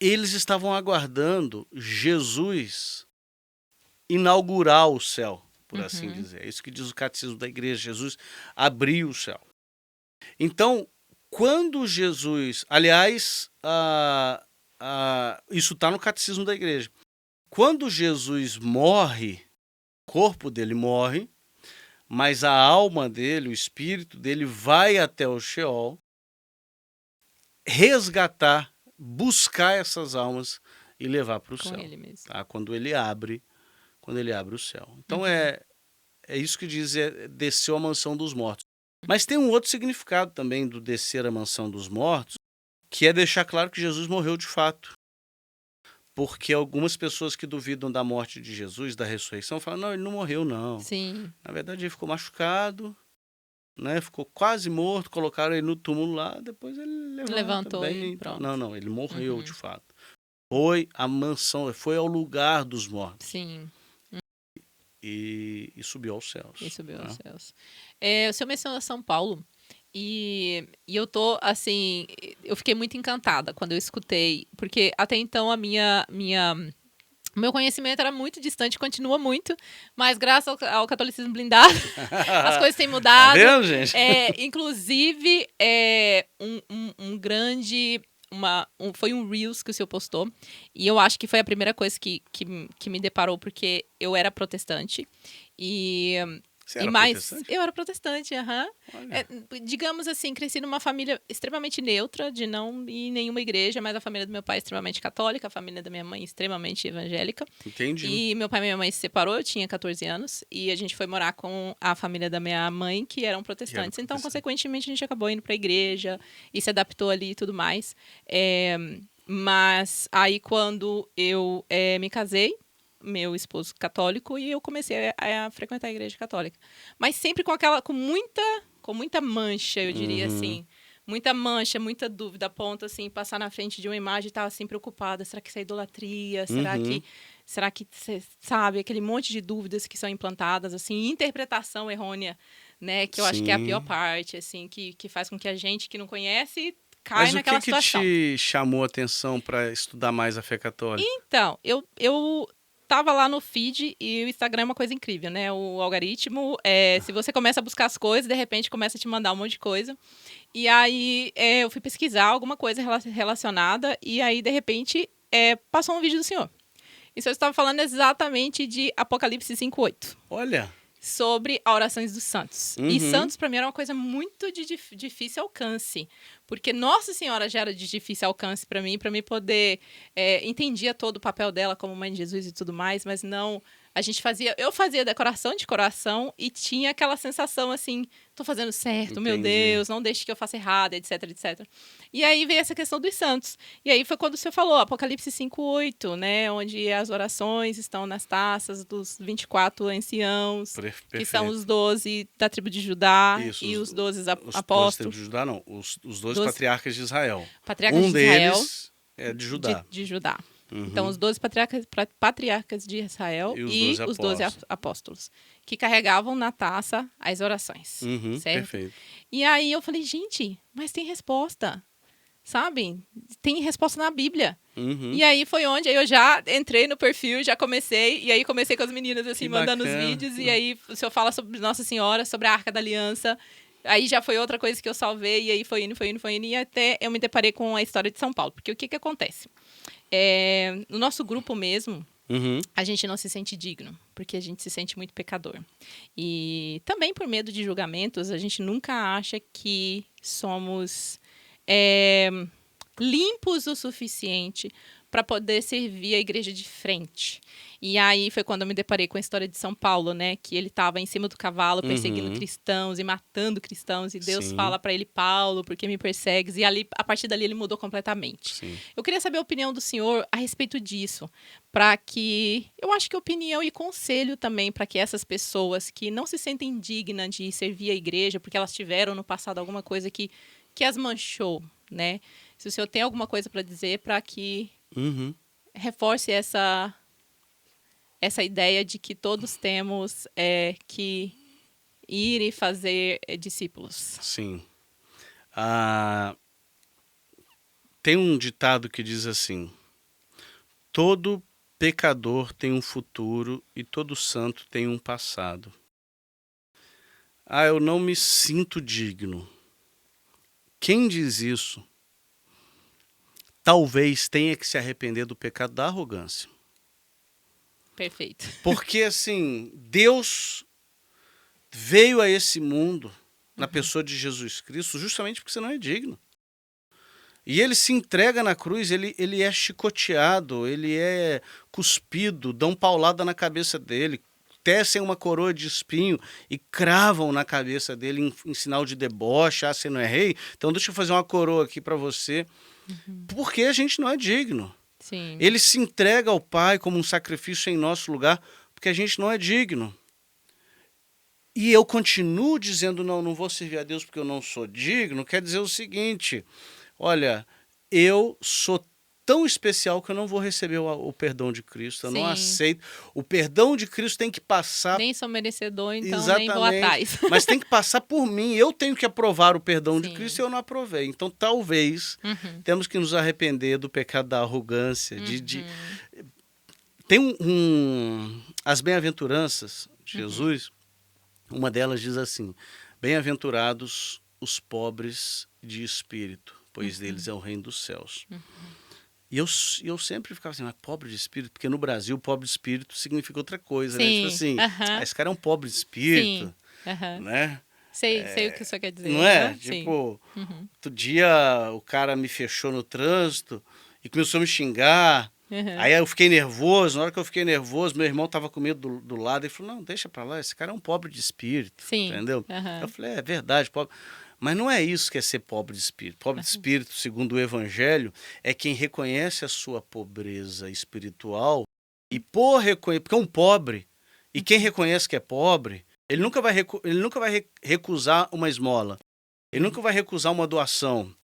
Eles estavam aguardando Jesus inaugurar o céu, por assim dizer. É isso que diz o catecismo da igreja. Jesus abriu o céu. Então, quando Jesus... Aliás, isso está no catecismo da igreja. Quando Jesus morre, o corpo dele morre, mas a alma dele, o espírito dele, vai até o Sheol resgatar, buscar essas almas e levar para o céu. Ele mesmo. Tá? Quando ele abre o céu. Então é isso que diz, desceu a mansão dos mortos. Mas tem um outro significado também do descer a mansão dos mortos, que é deixar claro que Jesus morreu de fato. Porque algumas pessoas que duvidam da morte de Jesus, da ressurreição, falam, não, ele não morreu, não. Sim. Na verdade, ele ficou machucado, né? Ficou quase morto, colocaram ele no túmulo lá, depois ele levantou bem. E pronto. Não, ele morreu de fato. Foi a mansão, foi ao lugar dos mortos. Sim. E subiu aos céus. Aos céus. O senhor mencionou São Paulo. E eu tô, assim, eu fiquei muito encantada quando eu escutei, porque até então o meu conhecimento era muito distante, continua muito, mas graças ao catolicismo blindado, as coisas têm mudado. Tá vendo, gente? Inclusive, foi um Reels que o senhor postou, e eu acho que foi a primeira coisa que me deparou, porque eu era protestante, Você era protestante? Eu era protestante, digamos assim, cresci numa família extremamente neutra, de não ir em nenhuma igreja, mas a família do meu pai é extremamente católica, a família da minha mãe é extremamente evangélica. Entendi. E meu pai e minha mãe se separou, eu tinha 14 anos, e a gente foi morar com a família da minha mãe, que eram protestantes. Então, consequentemente, a gente acabou indo pra igreja e se adaptou ali e tudo mais. Mas aí, quando eu me casei, meu esposo católico, e eu comecei a frequentar a igreja católica. Mas sempre com muita mancha, eu diria assim. Muita mancha, muita dúvida, a ponto, assim, passar na frente de uma imagem e estar, assim, preocupada. Será que isso é idolatria? Será que, sabe, aquele monte de dúvidas que são implantadas, assim, interpretação errônea, né? Que eu acho que é a pior parte, assim, que faz com que a gente que não conhece cai Mas o naquela que situação. te chamou a atenção para estudar mais a fé católica? Então, eu tava lá no feed e o Instagram é uma coisa incrível, né? O algoritmo, se você começa a buscar as coisas, de repente começa a te mandar um monte de coisa. E aí eu fui pesquisar alguma coisa relacionada e aí, de repente, passou um vídeo do senhor. E o senhor estava falando exatamente de Apocalipse 5:8. Olha. Sobre a orações dos santos. E Uhum. santos, para mim, era uma coisa muito de difícil alcance. Porque Nossa Senhora já era de difícil alcance para mim poder... entendia todo o papel dela como mãe de Jesus e tudo mais, mas não... Eu fazia decoração de coração e tinha aquela sensação assim, tô fazendo certo, meu Entendi. Deus, não deixe que eu faça errado, etc, etc. E aí veio essa questão dos santos. E aí foi quando o senhor falou, Apocalipse 5:8, né? Onde as orações estão nas taças dos 24 anciãos, que são os 12 da tribo de Judá. Isso, e os 12 Os 12 apóstolos. de Judá, não. Os 12 12 patriarcas de Israel. patriarcas Um de Israel, deles é de Judá. de Judá. Uhum. Então, os 12 patriarcas de Israel E os 12 apóstolos, que carregavam na taça as orações. Uhum, certo? perfeito. E aí eu falei, gente, mas tem resposta, sabe? Tem resposta na Bíblia. Uhum. E aí foi onde eu já entrei no perfil, já comecei, e aí comecei com as meninas, assim, Que mandando bacana. os vídeos, e aí o senhor fala sobre Nossa Senhora, sobre a Arca da Aliança. Aí já foi outra coisa que eu salvei, e aí foi indo, e até eu me deparei com a história de São Paulo. Porque o que acontece? No nosso grupo mesmo, Uhum. a gente não se sente digno, porque a gente se sente muito pecador. E também por medo de julgamentos, a gente nunca acha que somos limpos o suficiente para poder servir a igreja de frente. E aí foi quando eu me deparei com a história de São Paulo, né? Que ele estava em cima do cavalo perseguindo cristãos e matando cristãos. E Deus Sim. fala para ele, Paulo, por que me persegues? E ali, a partir dali ele mudou completamente. Sim. Eu queria saber a opinião do senhor a respeito disso. Para que... Eu acho que opinião e conselho também para que essas pessoas que não se sentem dignas de servir a igreja, porque elas tiveram no passado alguma coisa que as manchou, né? Se o senhor tem alguma coisa para dizer para que reforce essa ideia de que todos temos que ir e fazer discípulos. Sim. Tem um ditado que diz assim: todo pecador tem um futuro e todo santo tem um passado. Eu não me sinto digno. Quem diz isso talvez tenha que se arrepender do pecado da arrogância. Perfeito. Porque, assim, Deus veio a esse mundo na pessoa de Jesus Cristo justamente porque você não é digno. E ele se entrega na cruz, ele é chicoteado, ele é cuspido, dão paulada na cabeça dele, tecem uma coroa de espinho e cravam na cabeça dele em sinal de deboche. Você não é rei? Então deixa eu fazer uma coroa aqui para você. Porque a gente não é digno. Sim. Ele se entrega ao Pai como um sacrifício em nosso lugar, porque a gente não é digno. E eu continuo dizendo, não vou servir a Deus porque eu não sou digno, quer dizer o seguinte: olha, eu sou tão especial que eu não vou receber o perdão de Cristo, eu não aceito. O perdão de Cristo tem que passar... Nem sou merecedor, então Exatamente, nem vou atrás. mas tem que passar por mim, eu tenho que aprovar o perdão de Cristo e eu não aprovei. Então talvez temos que nos arrepender do pecado da arrogância. Tem as bem-aventuranças de Jesus, uma delas diz assim: bem-aventurados os pobres de espírito, pois deles é o reino dos céus. E eu sempre ficava assim, mas pobre de espírito? Porque no Brasil, pobre de espírito significa outra coisa, né? Tipo assim, esse cara é um pobre de espírito, né? Sei o que o senhor quer dizer. Não é? Tipo, outro dia o cara me fechou no trânsito e começou a me xingar. Aí eu fiquei nervoso. Na hora que eu fiquei nervoso, meu irmão estava comigo do lado. Ele falou, não, deixa pra lá, esse cara é um pobre de espírito. Entendeu? Eu falei, é verdade, pobre. Mas não é isso que é ser pobre de espírito. Pobre de espírito, segundo o Evangelho, é quem reconhece a sua pobreza espiritual e porque um pobre, e quem reconhece que é pobre, ele nunca vai recusar uma esmola, ele nunca vai recusar uma doação.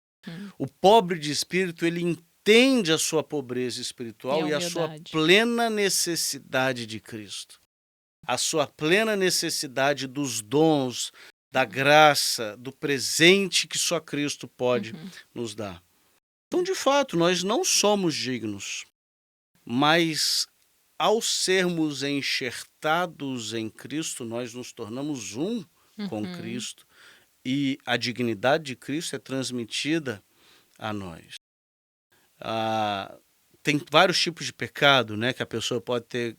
O pobre de espírito, ele entende a sua pobreza espiritual e a sua plena necessidade de Cristo. A sua plena necessidade dos dons, da graça, do presente que só Cristo pode nos dar. Então, de fato, nós não somos dignos, mas ao sermos enxertados em Cristo, nós nos tornamos um com Cristo e a dignidade de Cristo é transmitida a nós. Tem vários tipos de pecado, né, que a pessoa pode ter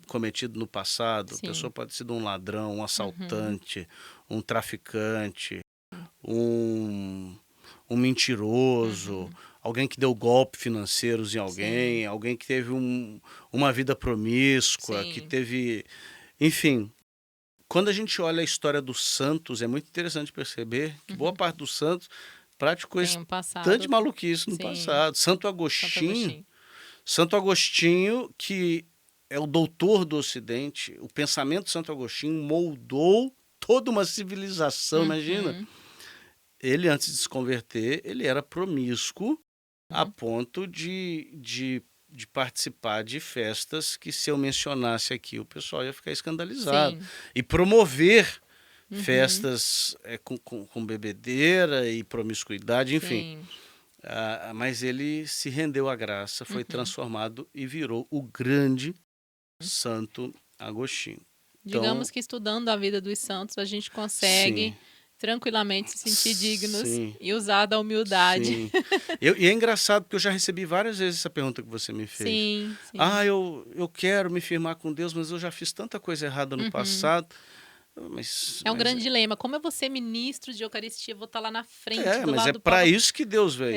cometido no passado. Sim. A pessoa pode ter sido um ladrão, um assaltante, um traficante, um mentiroso, alguém que deu golpe financeiros em alguém, Sim. alguém que teve uma vida promíscua, Sim. que teve... Enfim, quando a gente olha a história dos santos, é muito interessante perceber que boa parte dos santos praticou Tem um passado. bastante maluquice no Sim. passado. Santo Agostinho. Santo Agostinho, que é o doutor do Ocidente, o pensamento de Santo Agostinho moldou toda uma civilização, imagina. Ele, antes de se converter, ele era promíscuo a ponto de participar de festas que, se eu mencionasse aqui, o pessoal ia ficar escandalizado. Sim. E promover festas com bebedeira e promiscuidade, enfim. Sim. Mas ele se rendeu à graça, foi transformado e virou o grande Santo Agostinho. Digamos que estudando a vida dos santos, a gente consegue tranquilamente se sentir dignos e usar da humildade. Sim. E é engraçado, porque eu já recebi várias vezes essa pergunta que você me fez. Sim. Eu quero me firmar com Deus, mas eu já fiz tanta coisa errada no passado. É um grande dilema. Como eu vou ser ministro de Eucaristia, eu vou estar lá na frente, do mas lado é do para Papa. isso que Deus veio.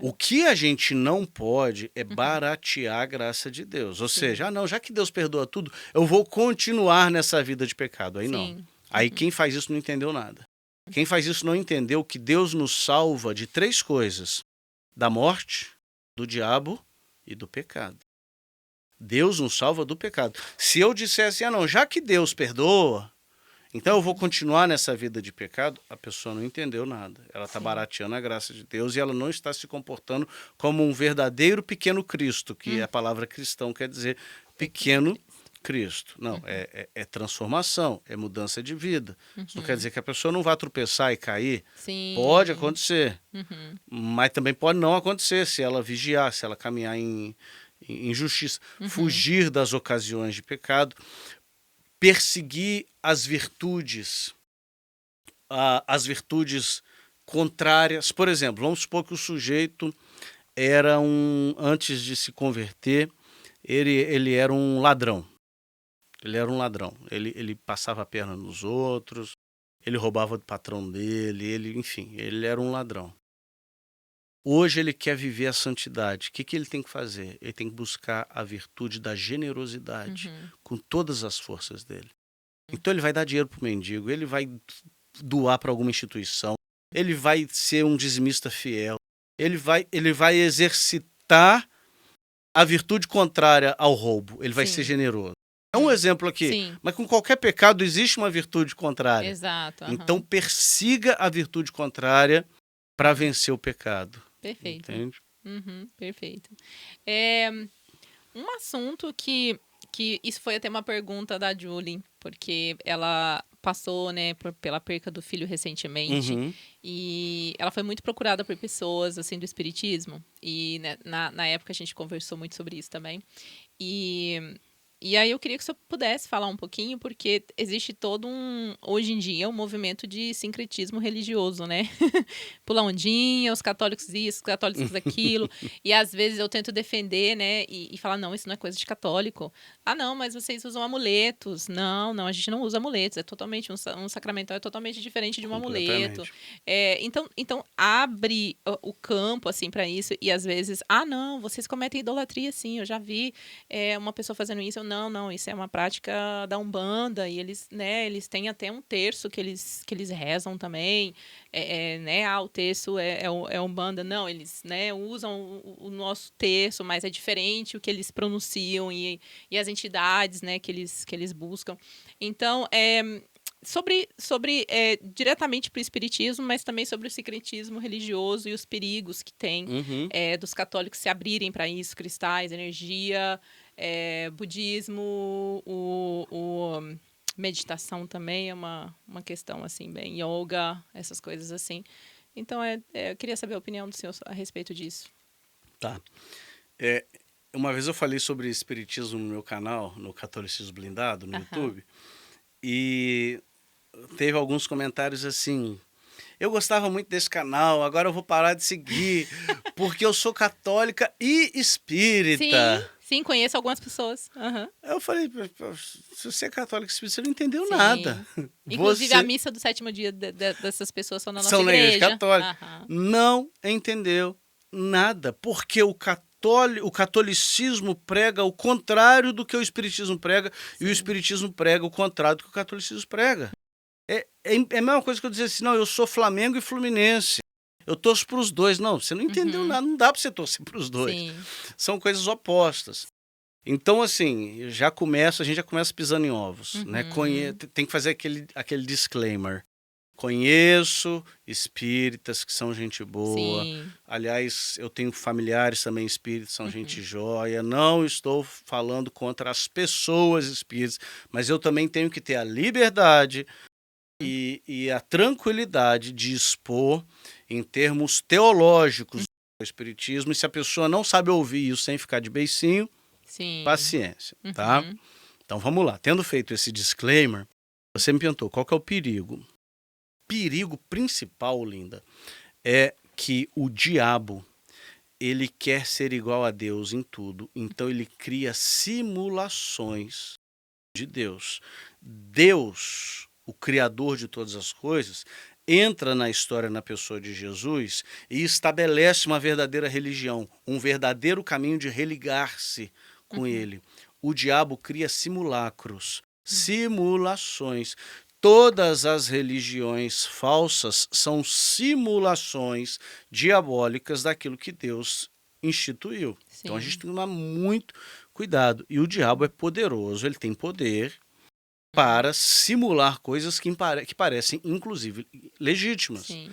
O que a gente não pode é baratear a graça de Deus. Ou seja, já que Deus perdoa tudo, eu vou continuar nessa vida de pecado. Aí não. Aí quem faz isso não entendeu nada. Quem faz isso não entendeu que Deus nos salva de 3 coisas: da morte, do diabo e do pecado. Deus nos salva do pecado. Se eu dissesse, já que Deus perdoa, então eu vou continuar nessa vida de pecado, a pessoa não entendeu nada. Ela está barateando a graça de Deus e ela não está se comportando como um verdadeiro pequeno Cristo, que a palavra cristão quer dizer pequeno Cristo. Não, é transformação, é mudança de vida. Isso não quer dizer que a pessoa não vá tropeçar e cair. Sim. Pode acontecer, mas também pode não acontecer se ela vigiar, se ela caminhar em justiça, fugir das ocasiões de pecado, perseguir as virtudes contrárias. Por exemplo, vamos supor que o sujeito era antes de se converter, ele era um ladrão. Ele passava a perna nos outros, ele roubava do patrão dele, enfim, ele era um ladrão. Hoje ele quer viver a santidade. O que ele tem que fazer? Ele tem que buscar a virtude da generosidade com todas as forças dele. Então ele vai dar dinheiro para o mendigo, ele vai doar para alguma instituição, ele vai ser um dizimista fiel, ele vai exercitar a virtude contrária ao roubo, ele vai ser generoso. É um exemplo aqui, mas com qualquer pecado existe uma virtude contrária. Exato. Então persiga a virtude contrária para vencer o pecado. Perfeito. Entende? Perfeito. Um assunto que isso foi até uma pergunta da Julie, porque ela passou, né, pela perca do filho recentemente, e ela foi muito procurada por pessoas, assim, do espiritismo, e né, na época a gente conversou muito sobre isso também, e aí eu queria que o senhor pudesse falar um pouquinho, porque existe todo hoje em dia, um movimento de sincretismo religioso, né? Pula ondinha, os católicos isso, os católicos aquilo. E às vezes eu tento defender, né? E falar, não, isso não é coisa de católico. Não, mas vocês usam amuletos. Não, a gente não usa amuletos. É totalmente, um sacramental é totalmente diferente de um amuleto. Então abre o campo, assim, para isso. E às vezes, não, vocês cometem idolatria, sim. Eu já vi uma pessoa fazendo isso. Não, isso é uma prática da Umbanda, e eles têm até um terço que eles rezam também, o terço é Umbanda. Não, eles, usam o nosso terço, mas é diferente o que eles pronunciam e as entidades, que eles buscam. Então, diretamente para o espiritismo, mas também sobre o sincretismo religioso e os perigos que tem dos católicos se abrirem para isso, cristais, energia, budismo, meditação também é uma questão, assim, bem yoga, essas coisas assim. Então, eu queria saber a opinião do senhor a respeito disso. Tá. Uma vez eu falei sobre espiritismo no meu canal, no Catolicismo Blindado, no YouTube, e teve alguns comentários assim: eu gostava muito desse canal, agora eu vou parar de seguir, porque eu sou católica e espírita. Sim, conheço algumas pessoas. Aham. Eu falei, se você é católico e espírita, você não entendeu Sim. nada. Inclusive, Você a missa do 7º dia dessas pessoas são na nossa são na igreja igreja. católica. Aham. Não entendeu nada, porque o catolicismo prega o contrário do que o espiritismo prega, e o espiritismo prega o contrário do que o catolicismo prega. É a mesma coisa que eu dizer assim, não, eu sou Flamengo e Fluminense, eu torço para os dois. Não, você não entendeu nada, não dá para você torcer para os dois. Sim. São coisas opostas. Então, assim, a gente já começa pisando em ovos, né? Tem que fazer aquele disclaimer. Conheço espíritas que são gente boa. Sim. Aliás, eu tenho familiares também espíritas, são gente jóia. Não estou falando contra as pessoas espíritas, mas eu também tenho que ter a liberdade e a tranquilidade de expor em termos teológicos o espiritismo. E se a pessoa não sabe ouvir isso sem ficar de beicinho, Sim. paciência, tá? Então vamos lá. Tendo feito esse disclaimer, você me perguntou qual que é o perigo. O perigo principal, Linda, é que o diabo, ele quer ser igual a Deus em tudo. Então ele cria simulações de Deus. Deus, o Criador de todas as coisas, entra na história na pessoa de Jesus e estabelece uma verdadeira religião, um verdadeiro caminho de religar-se com ele. O diabo cria simulacros, simulações. Todas as religiões falsas são simulações diabólicas daquilo que Deus instituiu. Sim. Então a gente tem que tomar muito cuidado. E o diabo é poderoso, ele tem poder para simular coisas que parecem, inclusive, legítimas. Sim.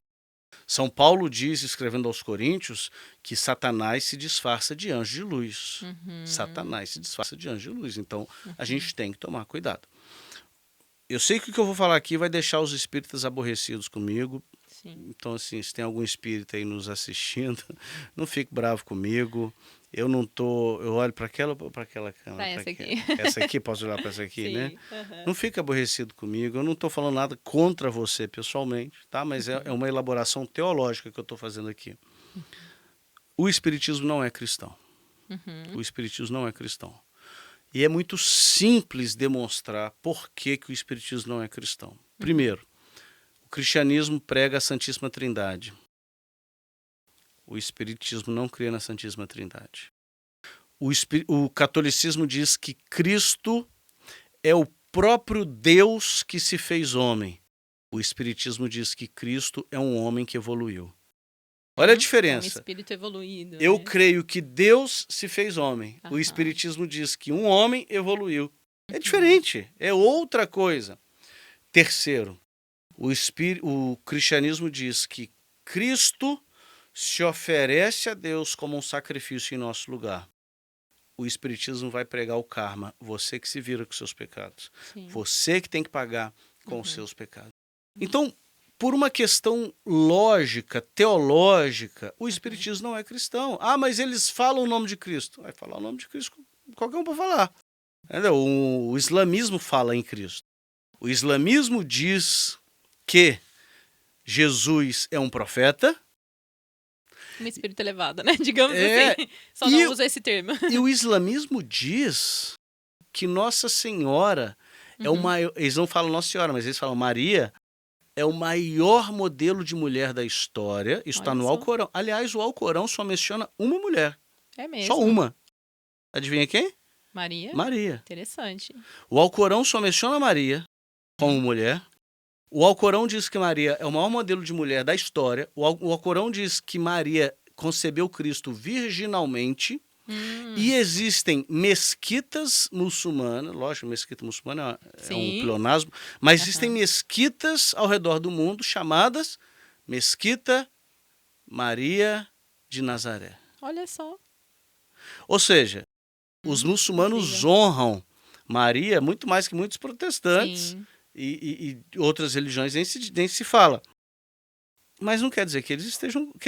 São Paulo diz, escrevendo aos Coríntios, que Satanás se disfarça de anjo de luz. Satanás se disfarça de anjo de luz. Então, a gente tem que tomar cuidado. Eu sei que o que eu vou falar aqui vai deixar os espíritas aborrecidos comigo. Sim. Então, assim, se tem algum espírita aí nos assistindo, não fique bravo comigo. Eu não tô... Eu olho para aquela ou para aquela câmera? Essa aqui. Essa aqui? Posso olhar para essa aqui, Sim. né? Não fique aborrecido comigo. Eu não estou falando nada contra você pessoalmente, tá? Mas é uma elaboração teológica que eu estou fazendo aqui. O espiritismo não é cristão. O espiritismo não é cristão. E é muito simples demonstrar por que o espiritismo não é cristão. Primeiro, o cristianismo prega a Santíssima Trindade. O espiritismo não crê na Santíssima Trindade. O catolicismo diz que Cristo é o próprio Deus que se fez homem. O espiritismo diz que Cristo é um homem que evoluiu. Olha a diferença. É um espírito evoluído. Eu né? creio que Deus se fez homem. O espiritismo diz que um homem evoluiu. É diferente, é outra coisa. Terceiro, o cristianismo diz que Cristo se oferece a Deus como um sacrifício em nosso lugar. O espiritismo vai pregar o karma. Você que se vira com seus pecados. Sim. Você que tem que pagar com os seus pecados. Então, por uma questão lógica, teológica, o espiritismo não é cristão. Ah, mas eles falam o nome de Cristo. Vai falar o nome de Cristo, qualquer um pode falar. Entendeu? O islamismo fala em Cristo. O islamismo diz que Jesus é um profeta. Um espírito elevado, né? Digamos assim. Só e não uso esse termo. E o islamismo diz que Nossa Senhora é o maior... Eles não falam Nossa Senhora, mas eles falam Maria é o maior modelo de mulher da história. Isso está no Alcorão. Aliás, o Alcorão só menciona uma mulher. É mesmo? Só uma. Adivinha quem? Maria? Maria. Interessante. O Alcorão só menciona Maria como mulher. O Alcorão diz que Maria é o maior modelo de mulher da história. O Alcorão diz que Maria concebeu Cristo virginalmente. E existem mesquitas muçulmanas, lógico, mesquita muçulmana é um pleonasmo, mas existem mesquitas ao redor do mundo chamadas Mesquita Maria de Nazaré. Olha só. Ou seja, os muçulmanos honram Maria muito mais que muitos protestantes Sim. e outras religiões nem se fala. Mas não quer dizer que eles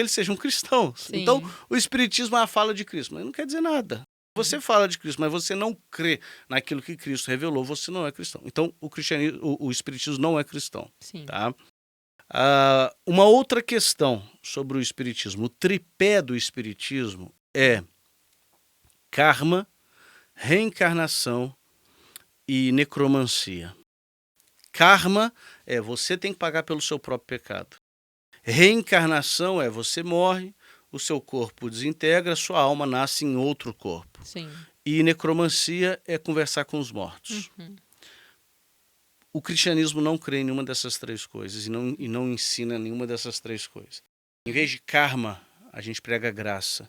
sejam cristãos. Então, Sim. o Espiritismo é a fala de Cristo, mas não quer dizer nada. Você fala de Cristo, mas você não crê naquilo que Cristo revelou, você não é cristão. Então, o Espiritismo não é cristão. Sim. Tá? Uma outra questão sobre o Espiritismo. O tripé do Espiritismo é karma, reencarnação e necromancia. Karma é você tem que pagar pelo seu próprio pecado. Reencarnação é você morre, o seu corpo desintegra, sua alma nasce em outro corpo. Sim. E necromancia é conversar com os mortos. Uhum. O cristianismo não crê em nenhuma dessas três coisas e não ensina nenhuma dessas três coisas. Em vez de karma, a gente prega graça.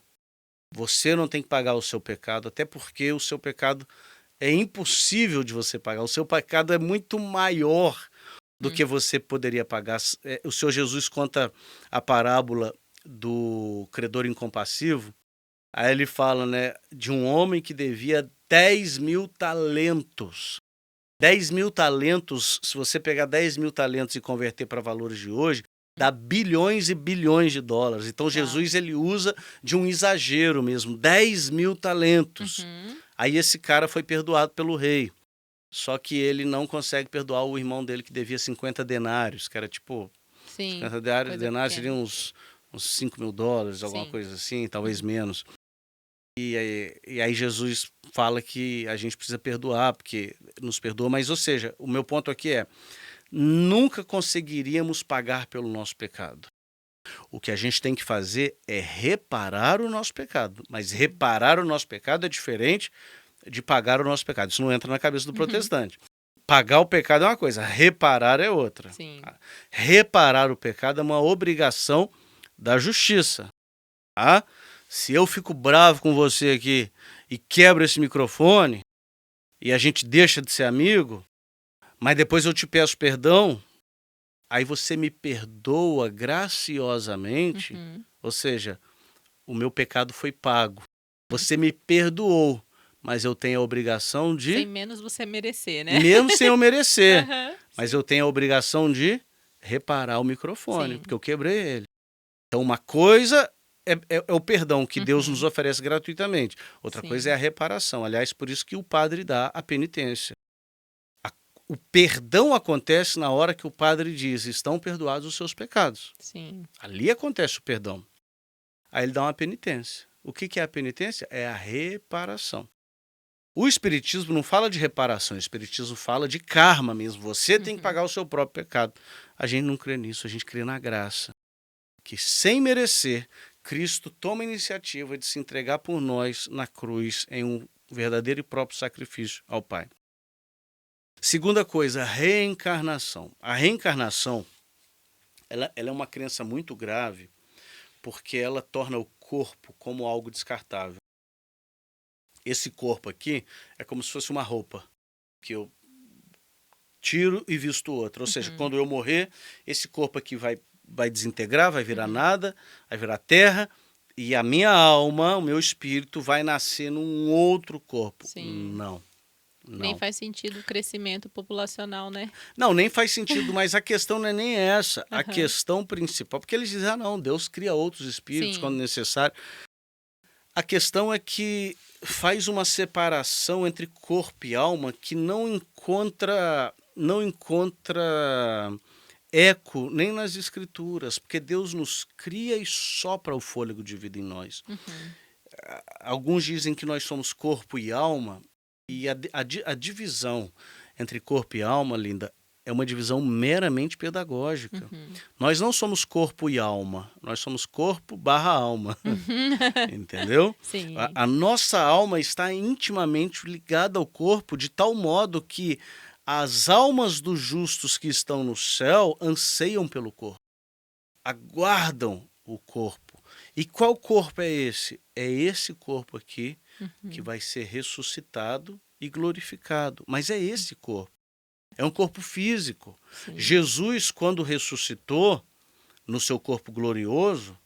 Você não tem que pagar o seu pecado, até porque o seu pecado é impossível de você pagar. O seu pecado é muito maior do que você poderia pagar. O Senhor Jesus conta a parábola do credor incompassivo. Aí ele fala, né, de um homem que devia 10.000 talentos. 10.000 talentos, se você pegar 10.000 talentos e converter para valores de hoje, dá bilhões e bilhões de dólares. Então, Jesus ele usa de um exagero mesmo, 10.000 talentos. Uhum. Aí esse cara foi perdoado pelo rei. Só que ele não consegue perdoar o irmão dele que devia 50 denários, que era tipo... Sim. 50 denários pequena. seriam uns $5.000, alguma Sim. coisa assim, talvez menos. E aí Jesus fala que a gente precisa perdoar, porque nos perdoa. Mas, ou seja, o meu ponto aqui é, nunca conseguiríamos pagar pelo nosso pecado. O que a gente tem que fazer é reparar o nosso pecado. Mas reparar o nosso pecado é diferente de pagar o nosso pecado. Isso não entra na cabeça do protestante. Pagar o pecado é uma coisa, reparar é outra. Sim. Reparar o pecado é uma obrigação da justiça. Tá? Se eu fico bravo com você aqui e quebro esse microfone e a gente deixa de ser amigo, mas depois eu te peço perdão, aí você me perdoa graciosamente, ou seja, o meu pecado foi pago. Você me perdoou, mas eu tenho a obrigação de... Sem menos você merecer, né? Mesmo sem eu merecer, Uhum. mas eu tenho a obrigação de reparar o microfone, Sim. porque eu quebrei ele. Então, uma coisa é o perdão que Deus nos oferece gratuitamente. Outra Sim. coisa é a reparação. Aliás, por isso que o padre dá a penitência. O perdão acontece na hora que o padre diz, estão perdoados os seus pecados. Sim. Ali acontece o perdão. Aí ele dá uma penitência. O que é a penitência? É a reparação. O Espiritismo não fala de reparação, o Espiritismo fala de karma mesmo. Você tem que pagar o seu próprio pecado. A gente não crê nisso, a gente crê na graça. Que sem merecer, Cristo toma a iniciativa de se entregar por nós na cruz em um verdadeiro e próprio sacrifício ao Pai. Segunda coisa, reencarnação. A reencarnação ela é uma crença muito grave porque ela torna o corpo como algo descartável. Esse corpo aqui é como se fosse uma roupa que eu tiro e visto outra. Ou seja, quando eu morrer, esse corpo aqui vai desintegrar, vai virar nada, vai virar terra, e a minha alma, o meu espírito, vai nascer num outro corpo. Sim. Não. Nem faz sentido o crescimento populacional, né? Não, nem faz sentido, mas a questão não é nem essa. A questão principal, porque eles dizem, não, Deus cria outros espíritos Sim. quando necessário. A questão é que faz uma separação entre corpo e alma que não encontra eco nem nas escrituras, porque Deus nos cria e sopra o fôlego de vida em nós. Alguns dizem que nós somos corpo e alma, e a divisão entre corpo e alma, Linda, é uma divisão meramente pedagógica. Nós não somos corpo e alma, nós somos corpo/alma. Entendeu? Sim. A nossa alma está intimamente ligada ao corpo, de tal modo que as almas dos justos que estão no céu anseiam pelo corpo, aguardam o corpo. E qual corpo é esse? É esse corpo aqui que vai ser ressuscitado e glorificado. Mas é esse corpo. É um corpo físico. Sim. Jesus, quando ressuscitou no seu corpo glorioso,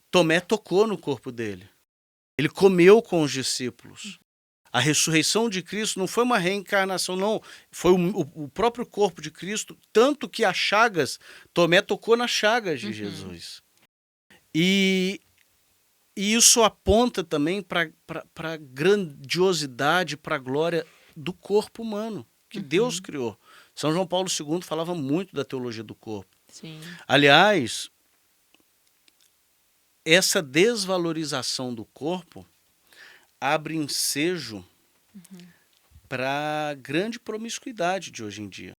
Tomé tocou no corpo dele. Ele comeu com os discípulos. A ressurreição de Cristo não foi uma reencarnação, não. Foi o próprio corpo de Cristo, tanto que as chagas, Tomé tocou nas chagas de Jesus. E isso aponta também para a grandiosidade, para a glória do corpo humano, que Deus criou. São João Paulo II falava muito da teologia do corpo. Sim. Aliás, essa desvalorização do corpo abre ensejo para a grande promiscuidade de hoje em dia.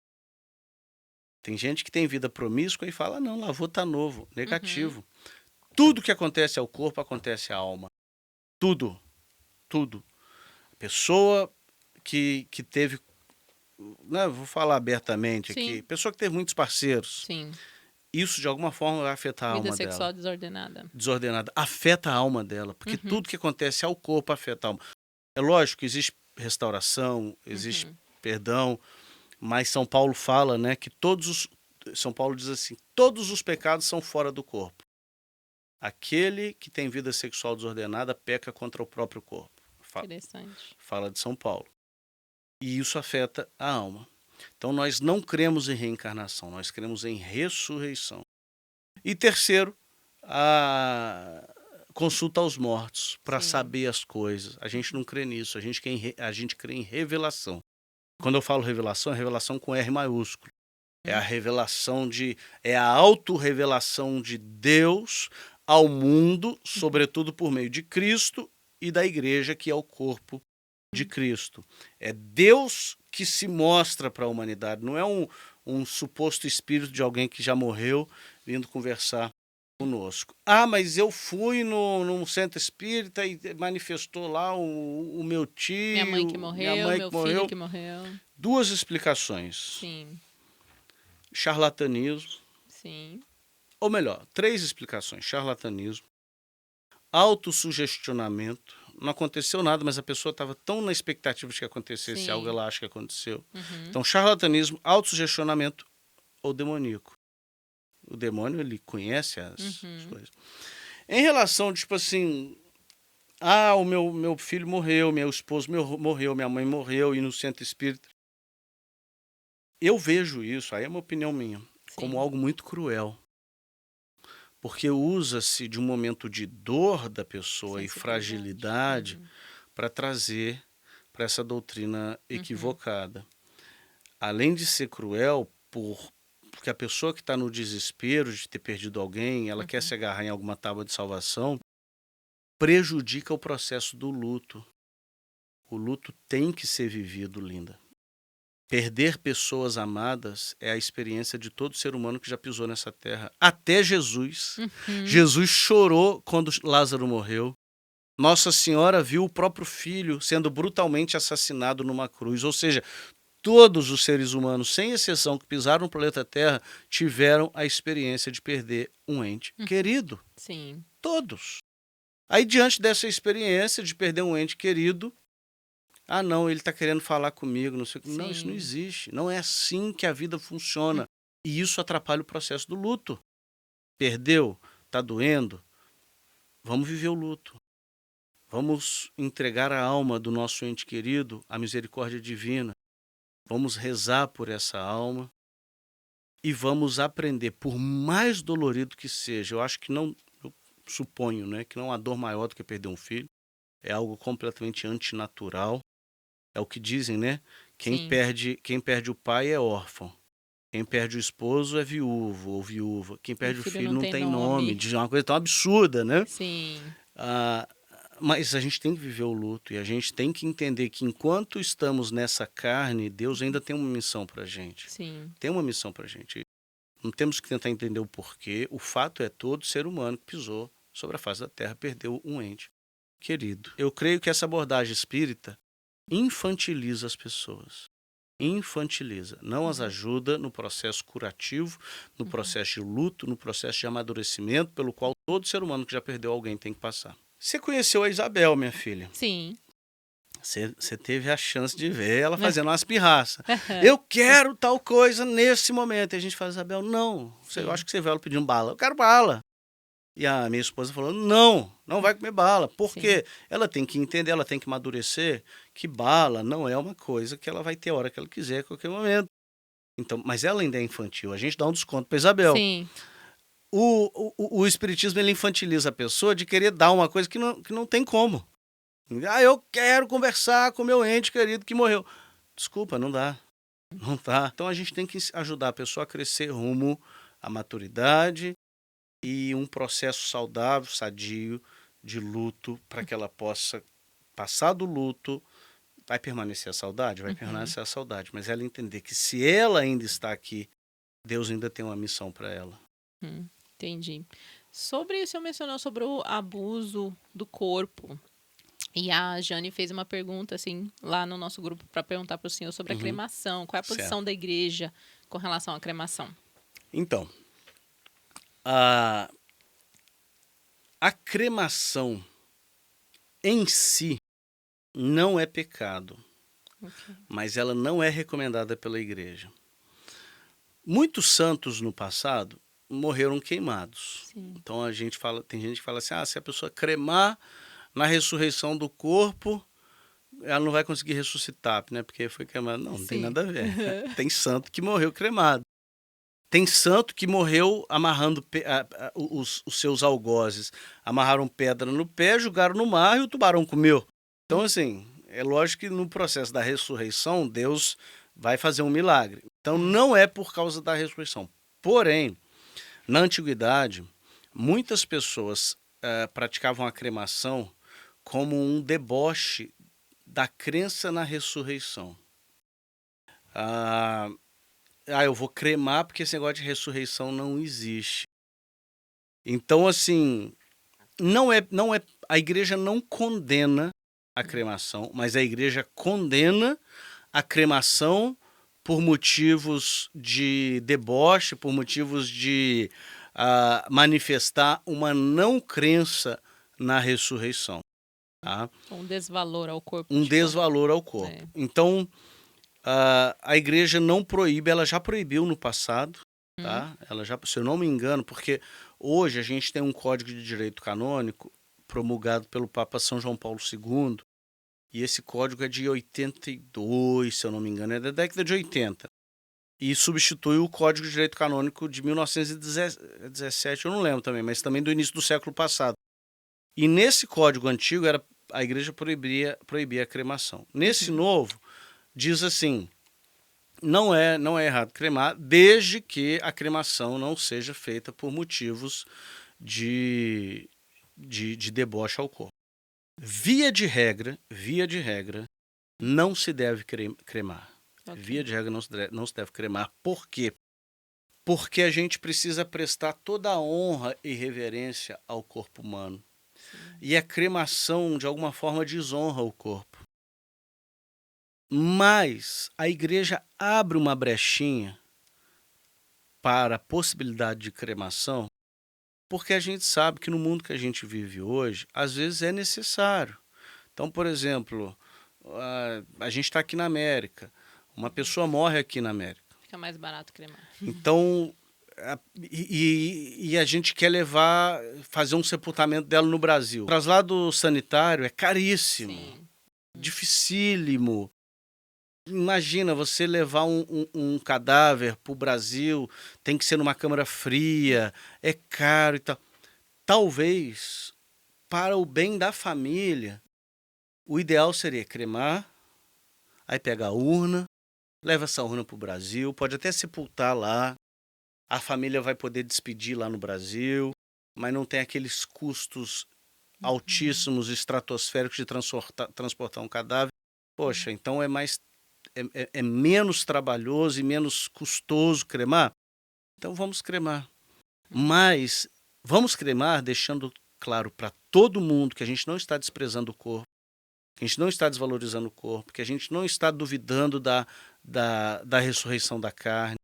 Tem gente que tem vida promíscua e fala, não, lavou tá novo, negativo. Tudo que acontece ao corpo, acontece à alma. Tudo. A pessoa que teve, né, vou falar abertamente aqui, pessoa que teve muitos parceiros, isso de alguma forma vai afetar a alma dela. Vida sexual desordenada. Afeta a alma dela, porque tudo que acontece ao corpo afeta a alma. É lógico que existe restauração, existe perdão, mas São Paulo fala, né, que São Paulo diz assim, todos os pecados são fora do corpo. Aquele que tem vida sexual desordenada peca contra o próprio corpo. Interessante. Fala de São Paulo. E isso afeta a alma. Então nós não cremos em reencarnação, nós cremos em ressurreição. E terceiro, a consulta aos mortos para saber as coisas. A gente não crê nisso, a gente crê em revelação. Quando eu falo revelação, é revelação com R maiúsculo. É a revelação é a autorrevelação de Deus ao mundo, sobretudo por meio de Cristo e da igreja, que é o corpo de Cristo. É Deus que se mostra para a humanidade, não é um suposto espírito de alguém que já morreu vindo conversar conosco. Ah, mas eu fui num centro espírita e manifestou lá o meu tio, minha mãe que morreu, meu filho que morreu. Duas explicações. Sim. Charlatanismo. Sim. Ou melhor, 3 explicações. Charlatanismo, autossugestionamento. Não aconteceu nada, mas a pessoa estava tão na expectativa de que acontecesse algo, ela acha que aconteceu. Então, charlatanismo, autossugestionamento ou demoníaco. O demônio, ele conhece as coisas. Em relação, tipo assim, o meu filho morreu, meu esposo morreu, minha mãe morreu, e no centro espírita. Eu vejo isso, aí é uma opinião minha, como algo muito cruel. Porque usa-se de um momento de dor da pessoa e fragilidade para trazer para essa doutrina equivocada. Além de ser cruel, porque a pessoa que está no desespero de ter perdido alguém, ela quer se agarrar em alguma tábua de salvação, prejudica o processo do luto. O luto tem que ser vivido, linda. Perder pessoas amadas é a experiência de todo ser humano que já pisou nessa terra. Até Jesus. Jesus chorou quando Lázaro morreu. Nossa Senhora viu o próprio filho sendo brutalmente assassinado numa cruz. Ou seja, todos os seres humanos, sem exceção, que pisaram no planeta Terra, tiveram a experiência de perder um ente querido. Sim. Todos. Aí, diante dessa experiência de perder um ente querido, não, ele está querendo falar comigo, não sei o que. Não, isso não existe. Não é assim que a vida funciona. E isso atrapalha o processo do luto. Perdeu, está doendo. Vamos viver o luto. Vamos entregar a alma do nosso ente querido à misericórdia divina. Vamos rezar por essa alma e vamos aprender, por mais dolorido que seja. Eu acho que não, eu suponho, né, que não há dor maior do que perder um filho. É algo completamente antinatural. É o que dizem, né? Quem perde o pai é órfão. Quem perde o esposo é viúvo ou viúva. Quem perde o filho não tem nome. Diz uma coisa tão absurda, né? Sim. Mas a gente tem que viver o luto e a gente tem que entender que enquanto estamos nessa carne, Deus ainda tem uma missão pra gente. Sim. Tem uma missão pra gente. Não temos que tentar entender o porquê. O fato é todo ser humano que pisou sobre a face da terra perdeu um ente querido. Eu creio que essa abordagem espírita infantiliza as pessoas. Infantiliza. Não as ajuda no processo curativo, no processo de luto, no processo de amadurecimento pelo qual todo ser humano que já perdeu alguém tem que passar. Você conheceu a Isabel, minha filha? Sim. Você teve a chance de ver ela fazendo umas pirraças. Eu quero tal coisa nesse momento. E a gente fala, Isabel, não. Eu acho que você viu ela pedindo bala. Eu quero bala. E a minha esposa falou: não, não vai comer bala. Por Sim. quê? Ela tem que entender, ela tem que amadurecer que bala não é uma coisa que ela vai ter a hora que ela quiser, a qualquer momento. Então, mas ela ainda é infantil. A gente dá um desconto para Isabel. Sim. O espiritismo ele infantiliza a pessoa de querer dar uma coisa que não tem como. Ah, eu quero conversar com meu ente querido que morreu. Desculpa, não dá. Não dá. Então a gente tem que ajudar a pessoa a crescer rumo à maturidade e um processo saudável, sadio de luto para que ela possa passar do luto. Vai permanecer a saudade? Vai permanecer a saudade. Mas ela entender que se ela ainda está aqui, Deus ainda tem uma missão para ela. Entendi. Sobre isso, o senhor mencionou sobre o abuso do corpo. E a Jane fez uma pergunta, assim, lá no nosso grupo, para perguntar para o senhor sobre a cremação. Qual é a posição Certo. da igreja com relação à cremação? Então, a cremação em si não é pecado, mas ela não é recomendada pela igreja. Muitos santos no passado morreram queimados. Sim. Então tem gente que fala assim: se a pessoa cremar na ressurreição do corpo, ela não vai conseguir ressuscitar, né? Porque foi queimado. Não tem Sim. nada a ver. Tem santo que morreu cremado. Tem santo que morreu amarrando os seus algozes. Amarraram pedra no pé, jogaram no mar e o tubarão comeu. Então, assim, é lógico que no processo da ressurreição, Deus vai fazer um milagre. Então, não é por causa da ressurreição. Porém, na antiguidade, muitas pessoas praticavam a cremação como um deboche da crença na ressurreição. Eu vou cremar porque esse negócio de ressurreição não existe. Então, assim, a igreja não condena a cremação, mas a igreja condena a cremação por motivos de deboche, por motivos de manifestar uma não crença na ressurreição. Tá? Um desvalor ao corpo. Um desvalor ao corpo. É. Então, a igreja não proíbe, ela já proibiu no passado, tá? Ela já, se eu não me engano, porque hoje a gente tem um Código de Direito Canônico promulgado pelo Papa São João Paulo II, e esse código é de 82, se eu não me engano, é da década de 80. E substitui o Código de Direito Canônico de 1917, eu não lembro também, mas também do início do século passado. E nesse código antigo a igreja proibia a cremação. Nesse novo, diz assim: não é errado cremar, desde que a cremação não seja feita por motivos de deboche ao corpo. Via de regra, não se deve cremar. Via de regra, não se deve cremar. Por quê? Porque a gente precisa prestar toda a honra e reverência ao corpo humano. E a cremação, de alguma forma, desonra o corpo. Mas a igreja abre uma brechinha para a possibilidade de cremação, porque a gente sabe que no mundo que a gente vive hoje, às vezes é necessário. Então, por exemplo, a gente está aqui na América, uma pessoa morre aqui na América. Fica mais barato cremar. Então, a gente quer fazer um sepultamento dela no Brasil. O traslado sanitário é caríssimo, dificílimo. Imagina você levar um cadáver para o Brasil, tem que ser numa câmara fria, é caro e tal. Talvez, para o bem da família, o ideal seria cremar, aí pega a urna, leva essa urna para o Brasil, pode até sepultar lá, a família vai poder despedir lá no Brasil, mas não tem aqueles custos altíssimos, estratosféricos de transportar um cadáver. Poxa, então é menos trabalhoso e menos custoso cremar? Então vamos cremar. Mas vamos cremar deixando claro para todo mundo que a gente não está desprezando o corpo, que a gente não está desvalorizando o corpo, que a gente não está duvidando da ressurreição da carne.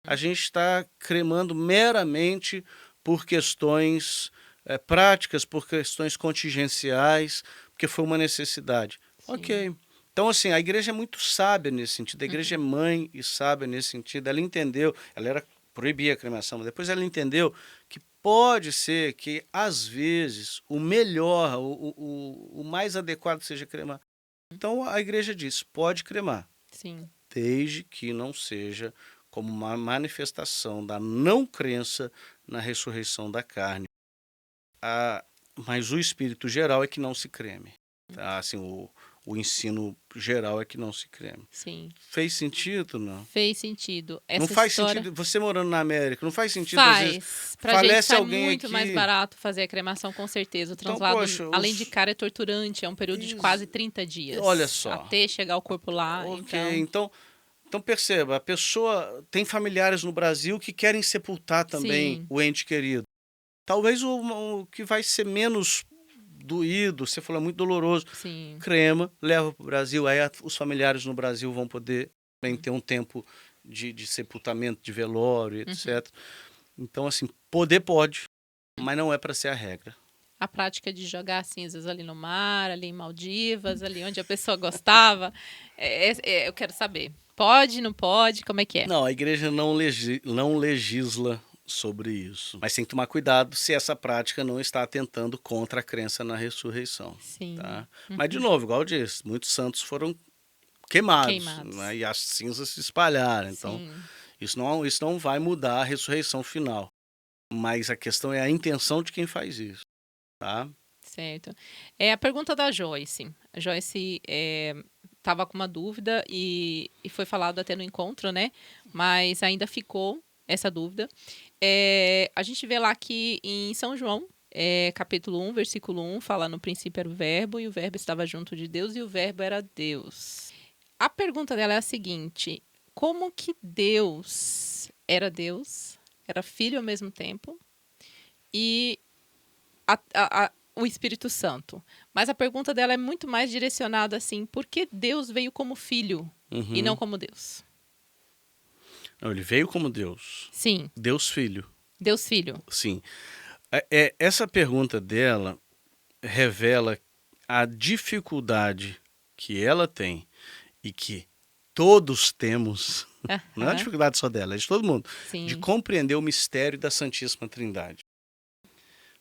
A gente está cremando meramente por questões práticas, por questões contingenciais, porque foi uma necessidade. Sim. Ok. Então, assim, a igreja é muito sábia nesse sentido. A igreja é mãe e sábia nesse sentido. Ela entendeu, ela era proibia a cremação, mas depois ela entendeu que pode ser que, às vezes, o melhor, o mais adequado seja cremar. Então a igreja diz, pode cremar, Sim. desde que não seja como uma manifestação da não crença na ressurreição da carne. Mas o espírito geral é que não se creme. Tá? Assim, o ensino geral é que não se creme. Sim. Fez sentido, não? Fez sentido. Essa Não faz história sentido, você morando na América, não faz sentido, às vezes, faz. Pra gente falece sai alguém muito aqui. mais barato fazer a cremação, com certeza. O Então, translado, poxa, além de caro, é torturante. É um período de Isso. quase 30 dias. Olha só. Até chegar o corpo lá. Ok, então perceba, a pessoa tem familiares no Brasil que querem sepultar também Sim. o ente querido. Talvez o que vai ser menos doído, você falou, é muito doloroso. Sim. Crema, leva para o Brasil, aí os familiares no Brasil vão poder também ter um tempo de sepultamento, de velório, etc. Então, assim, poder pode, mas não é para ser a regra. A prática de jogar cinzas ali no mar, ali em Maldivas, ali onde a pessoa gostava. Eu quero saber. Pode, não pode? Como é que é? Não, a igreja não legisla sobre isso. Mas tem que tomar cuidado se essa prática não está atentando contra a crença na ressurreição. Sim. Tá? Mas, de novo, igual eu disse, muitos santos foram queimados. Queimados. Né? E as cinzas se espalharam. Então, Sim. isso não vai mudar a ressurreição final. Mas a questão é a intenção de quem faz isso. Tá? Certo. É a pergunta da Joyce. A Joyce estava com uma dúvida e foi falado até no encontro, né? Mas ainda ficou essa dúvida. A gente vê lá que em São João, capítulo 1, versículo 1, fala: no princípio era o verbo, e o verbo estava junto de Deus, e o verbo era Deus. A pergunta dela é a seguinte: como que Deus, era Filho ao mesmo tempo, e o Espírito Santo? Mas a pergunta dela é muito mais direcionada assim: por que Deus veio como filho e não como Deus? Não, ele veio como Deus. Sim. Deus Filho. Deus Filho. Sim. Essa pergunta dela revela a dificuldade que ela tem e que todos temos, não é uma dificuldade só dela, é de todo mundo, Sim. de compreender o mistério da Santíssima Trindade.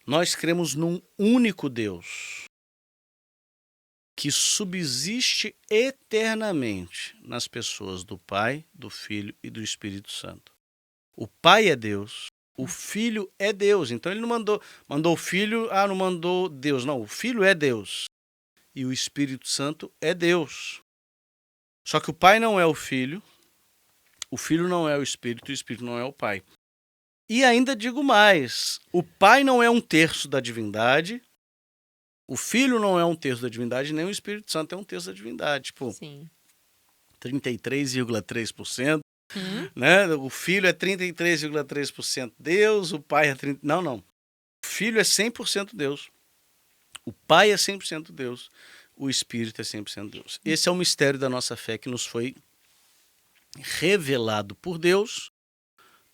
Nós cremos num único Deus que subsiste eternamente nas pessoas do Pai, do Filho e do Espírito Santo. O Pai é Deus, o Filho é Deus. Então ele não mandou o Filho, não mandou Deus. Não, o Filho é Deus e o Espírito Santo é Deus. Só que o Pai não é o Filho não é o Espírito e o Espírito não é o Pai. E ainda digo mais, o Pai não é um terço da divindade, o Filho não é um terço da divindade, nem o Espírito Santo é um terço da divindade. Tipo, Sim. 33,3%. Né? O Filho é 33,3% Deus, o Pai é 30%. Não. O Filho é 100% Deus. O Pai é 100% Deus. O Espírito é 100% Deus. Esse é o mistério da nossa fé que nos foi revelado por Deus,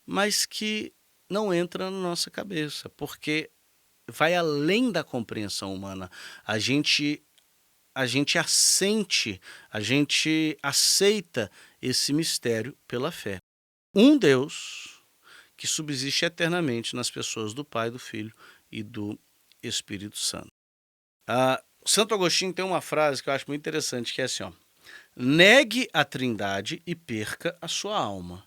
mas que não entra na nossa cabeça, porque vai além da compreensão humana. A gente assente, a gente aceita esse mistério pela fé. Um Deus que subsiste eternamente nas pessoas do Pai, do Filho e do Espírito Santo. Santo Agostinho tem uma frase que eu acho muito interessante, que é assim, ó: negue a Trindade e perca a sua alma.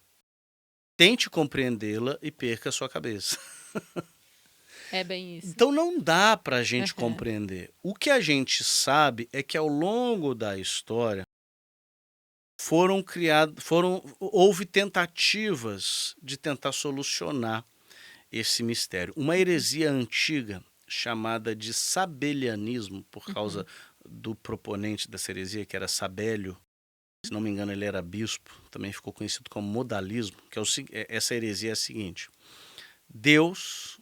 Tente compreendê-la e perca a sua cabeça. É bem isso. Então não dá para a gente compreender. O que a gente sabe é que ao longo da história houve tentativas de tentar solucionar esse mistério. Uma heresia antiga chamada de sabelianismo, por causa do proponente dessa heresia, que era Sabélio. Se não me engano, ele era bispo, também ficou conhecido como modalismo, que essa heresia é a seguinte: Deus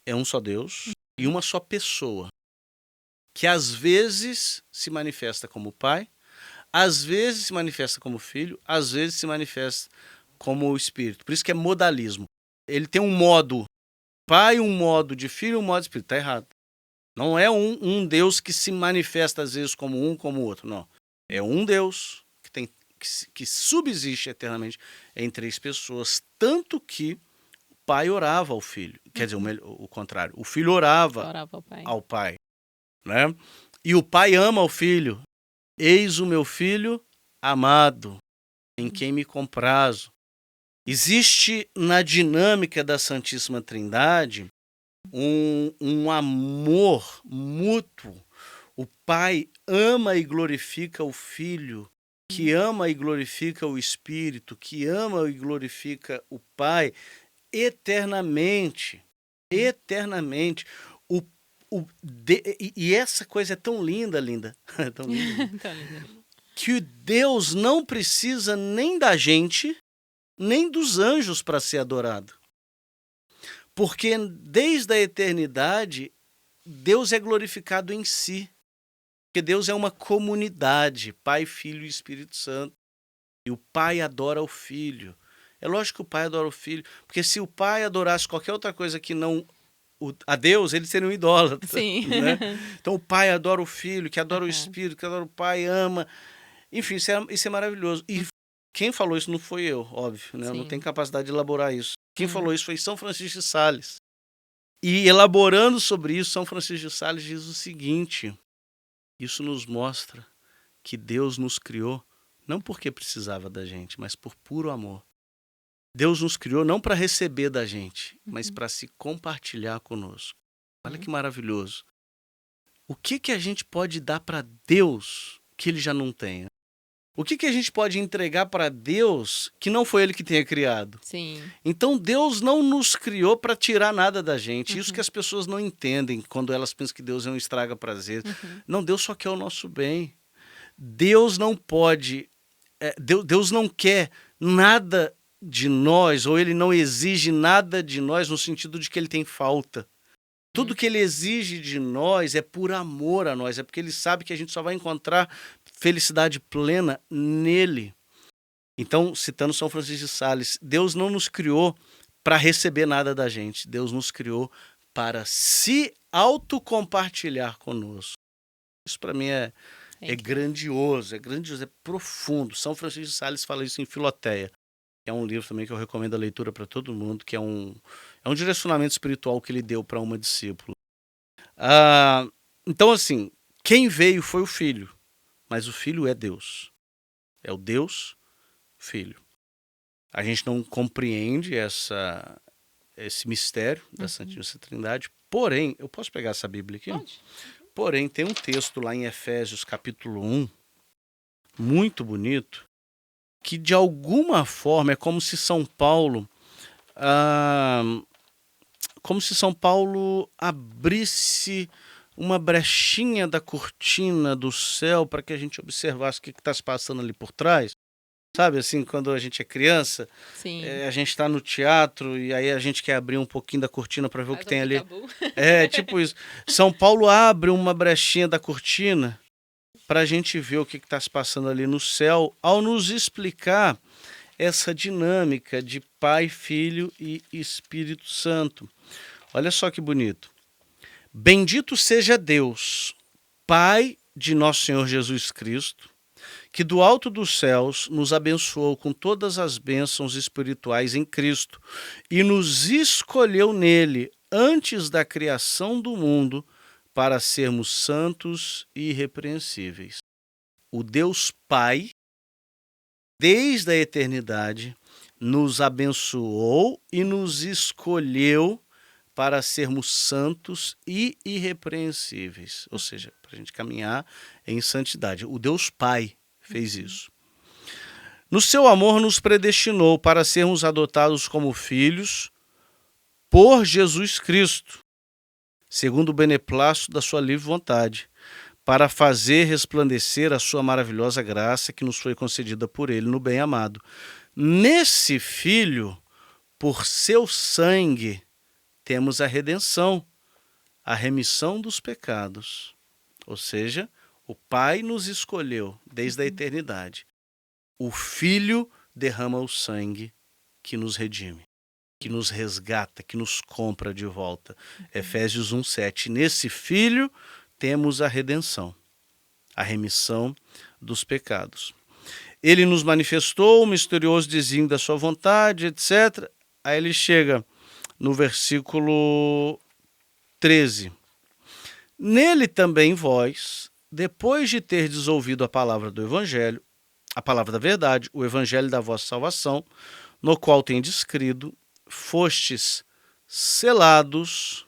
é um só Deus e uma só pessoa, que às vezes se manifesta como Pai, às vezes se manifesta como Filho, às vezes se manifesta como Espírito. Por isso que é modalismo. Ele tem um modo Pai, um modo de Filho, um modo de Espírito. Está errado. Não é um Deus que se manifesta às vezes como um, como o outro. Não. É um Deus que subsiste eternamente em 3 pessoas, tanto que o pai orava ao filho, quer dizer, o contrário, o filho orava Orava ao pai. ao pai, né? E o pai ama o filho. Eis o meu filho amado, em quem me comprazo. Existe na dinâmica da Santíssima Trindade um amor mútuo. O pai ama e glorifica o filho, que ama e glorifica o Espírito, que ama e glorifica o Pai eternamente. Eternamente. E essa coisa é tão linda, linda. É tão linda, Tá lindo. que Deus não precisa nem da gente, nem dos anjos para ser adorado. Porque desde a eternidade, Deus é glorificado em si. Porque Deus é uma comunidade, Pai, Filho e Espírito Santo. E o Pai adora o Filho. É lógico que o Pai adora o Filho, porque se o Pai adorasse qualquer outra coisa que não a Deus, ele seria um idólatra. Sim. Né? Então o Pai adora o Filho, que adora o Uhum. Espírito, que adora o Pai, ama. Enfim, isso é maravilhoso. E quem falou isso não foi eu, óbvio. Né? Eu não Sim. tenho capacidade de elaborar isso. Quem falou isso foi São Francisco de Sales. E elaborando sobre isso, São Francisco de Sales diz o seguinte: isso nos mostra que Deus nos criou não porque precisava da gente, mas por puro amor. Deus nos criou não para receber da gente, mas para se compartilhar conosco. Olha que maravilhoso. O que a gente pode dar para Deus que ele já não tenha? O que a gente pode entregar para Deus que não foi ele que tenha criado? Sim. Então Deus não nos criou para tirar nada da gente. Isso que as pessoas não entendem quando elas pensam que Deus é um estraga-prazer. Não, Deus só quer o nosso bem. Deus não pode, Deus não quer nada de nós, ou ele não exige nada de nós no sentido de que ele tem falta. Tudo que ele exige de nós é por amor a nós, é porque ele sabe que a gente só vai encontrar felicidade plena nele. Então, citando São Francisco de Sales, Deus não nos criou para receber nada da gente, Deus nos criou para se autocompartilhar conosco. Isso para mim é grandioso, é profundo. São Francisco de Sales fala isso em Filoteia, que é um livro também que eu recomendo a leitura para todo mundo, que é um direcionamento espiritual que ele deu para uma discípula. Então, assim, quem veio foi o Filho, mas o Filho é Deus. É o Deus Filho. A gente não compreende esse mistério da Santíssima Trindade, porém, eu posso pegar essa Bíblia aqui? Pode. Porém, tem um texto lá em Efésios capítulo 1, muito bonito, que de alguma forma é como se São Paulo abrisse uma brechinha da cortina do céu para que a gente observasse o que está se passando ali por trás. Sabe, assim, quando a gente é criança, Sim. a gente está no teatro e aí a gente quer abrir um pouquinho da cortina para ver o que tem ali. Tabu. É, tipo isso. São Paulo abre uma brechinha da cortina para a gente ver o que está se passando ali no céu, ao nos explicar essa dinâmica de Pai, Filho e Espírito Santo. Olha só que bonito. Bendito seja Deus, Pai de nosso Senhor Jesus Cristo, que do alto dos céus nos abençoou com todas as bênçãos espirituais em Cristo e nos escolheu nele antes da criação do mundo para sermos santos e irrepreensíveis. O Deus Pai, desde a eternidade, nos abençoou e nos escolheu para sermos santos e irrepreensíveis, ou seja, para a gente caminhar em santidade. O Deus Pai fez isso. No seu amor nos predestinou para sermos adotados como filhos por Jesus Cristo, segundo o beneplácito da sua livre vontade, para fazer resplandecer a sua maravilhosa graça que nos foi concedida por ele no bem-amado. Nesse Filho, por seu sangue, temos a redenção, a remissão dos pecados. Ou seja, o Pai nos escolheu desde a eternidade. O Filho derrama o sangue que nos redime, que nos resgata, que nos compra de volta. Efésios 1:7. Nesse Filho temos a redenção, a remissão dos pecados. Ele nos manifestou o misterioso desígnio da sua vontade, etc. Aí ele chega no versículo 13. Nele também vós, depois de terdes ouvido a palavra do Evangelho, a palavra da verdade, o Evangelho da vossa salvação, no qual tendes crido, fostes selados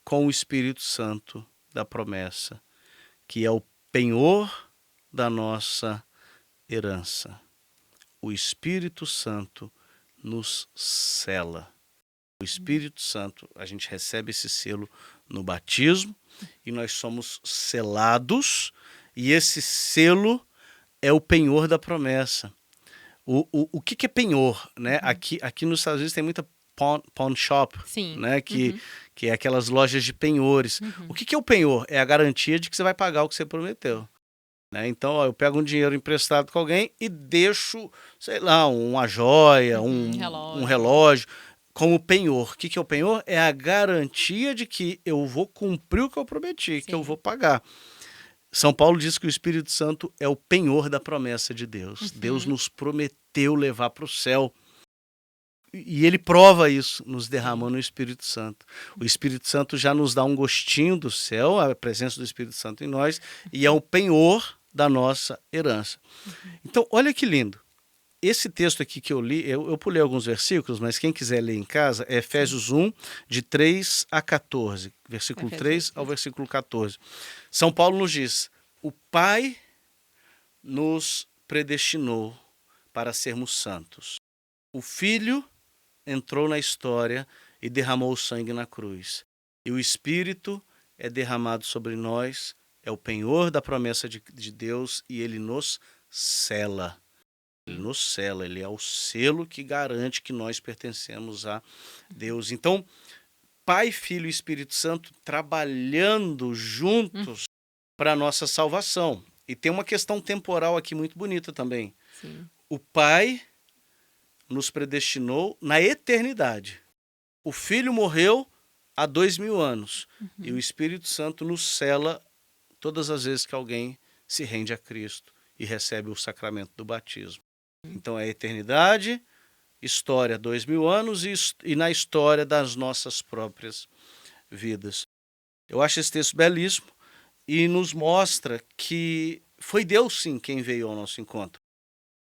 com o Espírito Santo da promessa, que é o penhor da nossa herança. O Espírito Santo nos sela. O Espírito Santo, a gente recebe esse selo no batismo e nós somos selados, e esse selo é o penhor da promessa. O que é penhor? Né? Aqui nos Estados Unidos tem muita pawn shop, Sim. né? Que é aquelas lojas de penhores. O que é o penhor? É a garantia de que você vai pagar o que você prometeu. Né? Então, ó, eu pego um dinheiro emprestado com alguém e deixo, sei lá, uma joia, um relógio como penhor. O que é o penhor? É a garantia de que eu vou cumprir o que eu prometi, que eu vou pagar. São Paulo diz que o Espírito Santo é o penhor da promessa de Deus. Deus nos prometeu levar para o céu. E ele prova isso, nos derramando o Espírito Santo. O Espírito Santo já nos dá um gostinho do céu, a presença do Espírito Santo em nós, e é o penhor da nossa herança. Então, olha que lindo. Esse texto aqui que eu li, eu pulei alguns versículos, mas quem quiser ler em casa, é Efésios 1, de 3 a 14, versículo 3 ao versículo 14. São Paulo nos diz: o Pai nos predestinou para sermos santos. O Filho entrou na história e derramou o sangue na cruz. E o Espírito é derramado sobre nós, é o penhor da promessa de Deus, e ele nos sela. Ele nos sela, ele é o selo que garante que nós pertencemos a Deus. Então, Pai, Filho e Espírito Santo trabalhando juntos para a nossa salvação. E tem uma questão temporal aqui muito bonita também. Sim. O Pai nos predestinou na eternidade. O Filho morreu há 2000 anos. E o Espírito Santo nos sela todas as vezes que alguém se rende a Cristo e recebe o sacramento do batismo. Então é eternidade, história 2000 anos e na história das nossas próprias vidas. Eu acho esse texto belíssimo e nos mostra que foi Deus sim quem veio ao nosso encontro.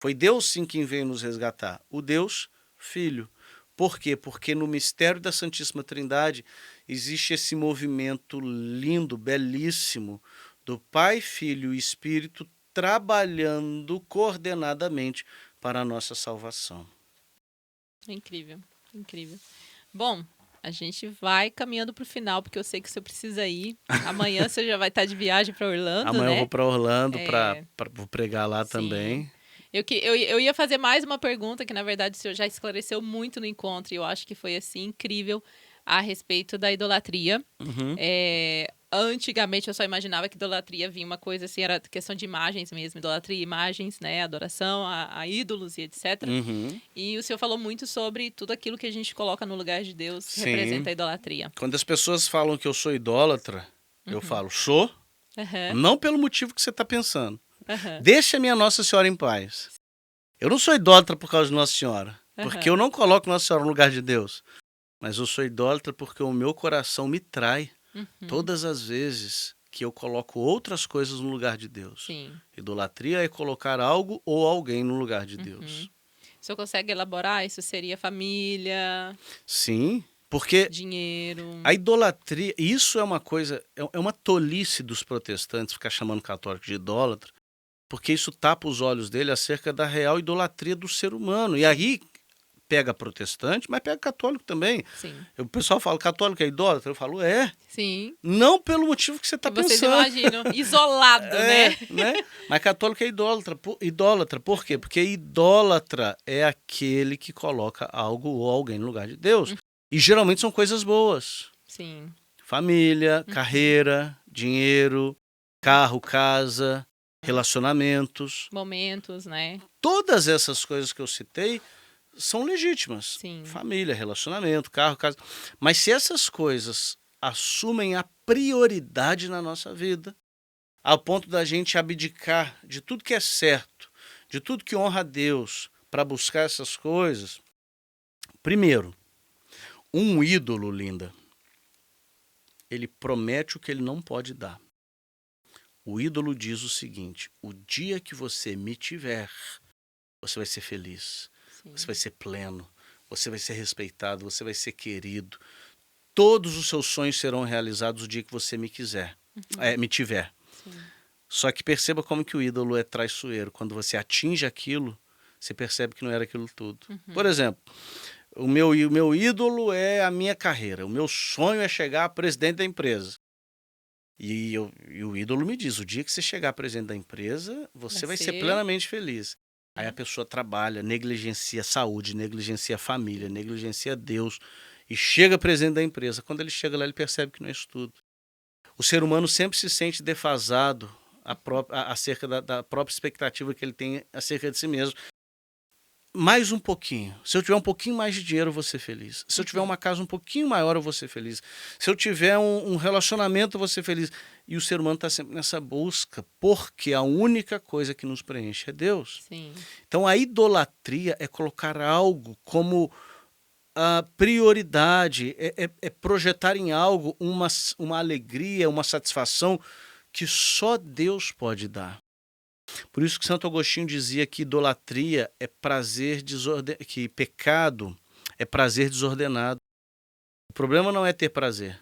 Foi Deus sim quem veio nos resgatar, o Deus Filho. Por quê? Porque no mistério da Santíssima Trindade existe esse movimento lindo, belíssimo, do Pai, Filho e Espírito trabalhando coordenadamente para a nossa salvação. Incrível, incrível. Bom, a gente vai caminhando para o final, porque eu sei que você precisa ir. Amanhã você já vai estar de viagem para Orlando, Amanhã né? eu vou para Orlando, vou pregar lá também. Eu ia fazer mais uma pergunta, que na verdade o senhor já esclareceu muito no encontro, e eu acho que foi assim incrível, a respeito da idolatria. Antigamente eu só imaginava que idolatria vinha uma coisa assim, era questão de imagens mesmo, idolatria, imagens, né, adoração a ídolos e etc. E o senhor falou muito sobre tudo aquilo que a gente coloca no lugar de Deus. Sim. Representa a idolatria. Quando as pessoas falam que eu sou idólatra, eu falo, sou, não pelo motivo que você está pensando. Deixa a minha Nossa Senhora em paz. Eu não sou idólatra por causa de Nossa Senhora, porque eu não coloco Nossa Senhora no lugar de Deus. Mas eu sou idólatra porque o meu coração me trai todas as vezes que eu coloco outras coisas no lugar de Deus. Sim. Idolatria é colocar algo ou alguém no lugar de Deus. O senhor consegue elaborar? Isso seria família? Sim, porque dinheiro. A idolatria, isso é uma coisa, é uma tolice dos protestantes ficar chamando católico de idólatra, porque isso tapa os olhos dele acerca da real idolatria do ser humano. E aí pega protestante, mas pega católico também. Sim. O pessoal fala, católico é idólatra? Eu falo, Sim. Não pelo motivo que você está pensando. Vocês imaginam, isolado, né? Mas católico é idólatra. Por quê? Porque idólatra é aquele que coloca algo ou alguém no lugar de Deus. E geralmente são coisas boas. Sim. Família, carreira, dinheiro, carro, casa, relacionamentos. Momentos, né? Todas essas coisas que eu citei são legítimas. Sim. Família, relacionamento, carro, casa. Mas se essas coisas assumem a prioridade na nossa vida, ao ponto da gente abdicar de tudo que é certo, de tudo que honra a Deus, para buscar essas coisas, primeiro, um ídolo, Linda, ele promete o que ele não pode dar. O ídolo diz o seguinte: o dia que você me tiver, você vai ser feliz, Sim. você vai ser pleno, você vai ser respeitado, você vai ser querido. Todos os seus sonhos serão realizados o dia que você me quiser, me tiver. Sim. Só que perceba como que o ídolo é traiçoeiro. Quando você atinge aquilo, você percebe que não era aquilo tudo. Por exemplo, o meu ídolo é a minha carreira. O meu sonho é chegar a presidente da empresa. E o ídolo me diz, o dia que você chegar a presidente da empresa, você vai ser plenamente feliz. Aí a pessoa trabalha, negligencia a saúde, negligencia a família, negligencia Deus e chega presidente da empresa. Quando ele chega lá, ele percebe que não é isso tudo. O ser humano sempre se sente defasado acerca da própria expectativa que ele tem acerca de si mesmo. Mais um pouquinho. Se eu tiver um pouquinho mais de dinheiro, eu vou ser feliz. Se eu tiver uma casa um pouquinho maior, eu vou ser feliz. Se eu tiver um relacionamento, eu vou ser feliz. E o ser humano está sempre nessa busca, porque a única coisa que nos preenche é Deus. Sim. Então a idolatria é colocar algo como a prioridade, é projetar em algo uma alegria, uma satisfação que só Deus pode dar. Por isso que Santo Agostinho dizia que idolatria é prazer desordenado, que pecado é prazer desordenado. O problema não é ter prazer.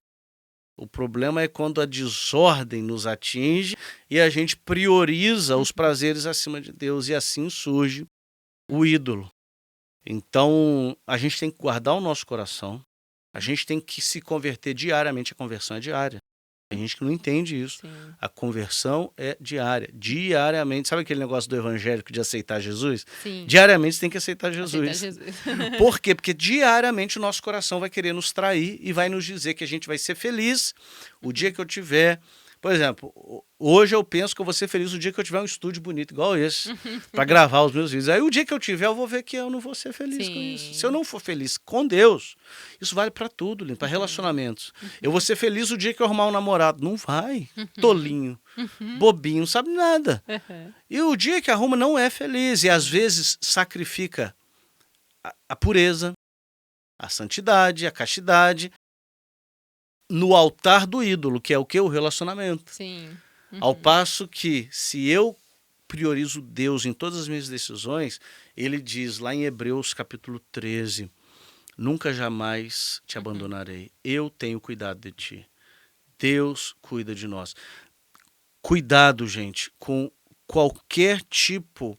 O problema é quando a desordem nos atinge e a gente prioriza os prazeres acima de Deus e assim surge o ídolo. Então, a gente tem que guardar o nosso coração, a gente tem que se converter diariamente, a conversão é diária. Tem gente que não entende isso. Sim. A conversão é diária, diariamente. Sabe aquele negócio do evangélico de aceitar Jesus? Sim. Diariamente você tem que aceitar Jesus. Aceitar Jesus. Por quê? Porque diariamente o nosso coração vai querer nos trair e vai nos dizer que a gente vai ser feliz o dia que eu tiver... Por exemplo, hoje eu penso que eu vou ser feliz o dia que eu tiver um estúdio bonito igual esse, para gravar os meus vídeos. Aí o dia que eu tiver, eu vou ver que eu não vou ser feliz com isso. Se eu não for feliz com Deus, isso vale para tudo, para relacionamentos. Eu vou ser feliz o dia que eu arrumar um namorado. Não vai. Tolinho, bobinho, não sabe nada. E o dia que arruma não é feliz. E às vezes sacrifica a pureza, a santidade, a castidade, no altar do ídolo, que é o que? O relacionamento. Sim. Ao passo que, se eu priorizo Deus em todas as minhas decisões, ele diz lá em Hebreus capítulo 13, nunca jamais te abandonarei, eu tenho cuidado de ti. Deus cuida de nós. Cuidado, gente, com qualquer tipo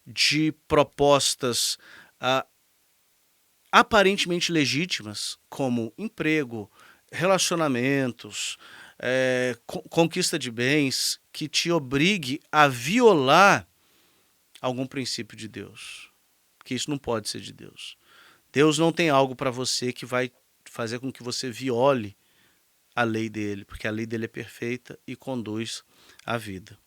de propostas aparentemente legítimas, como emprego, relacionamentos, conquista de bens, que te obrigue a violar algum princípio de Deus. Porque isso não pode ser de Deus. Deus não tem algo para você que vai fazer com que você viole a lei dele, porque a lei dele é perfeita e conduz à vida.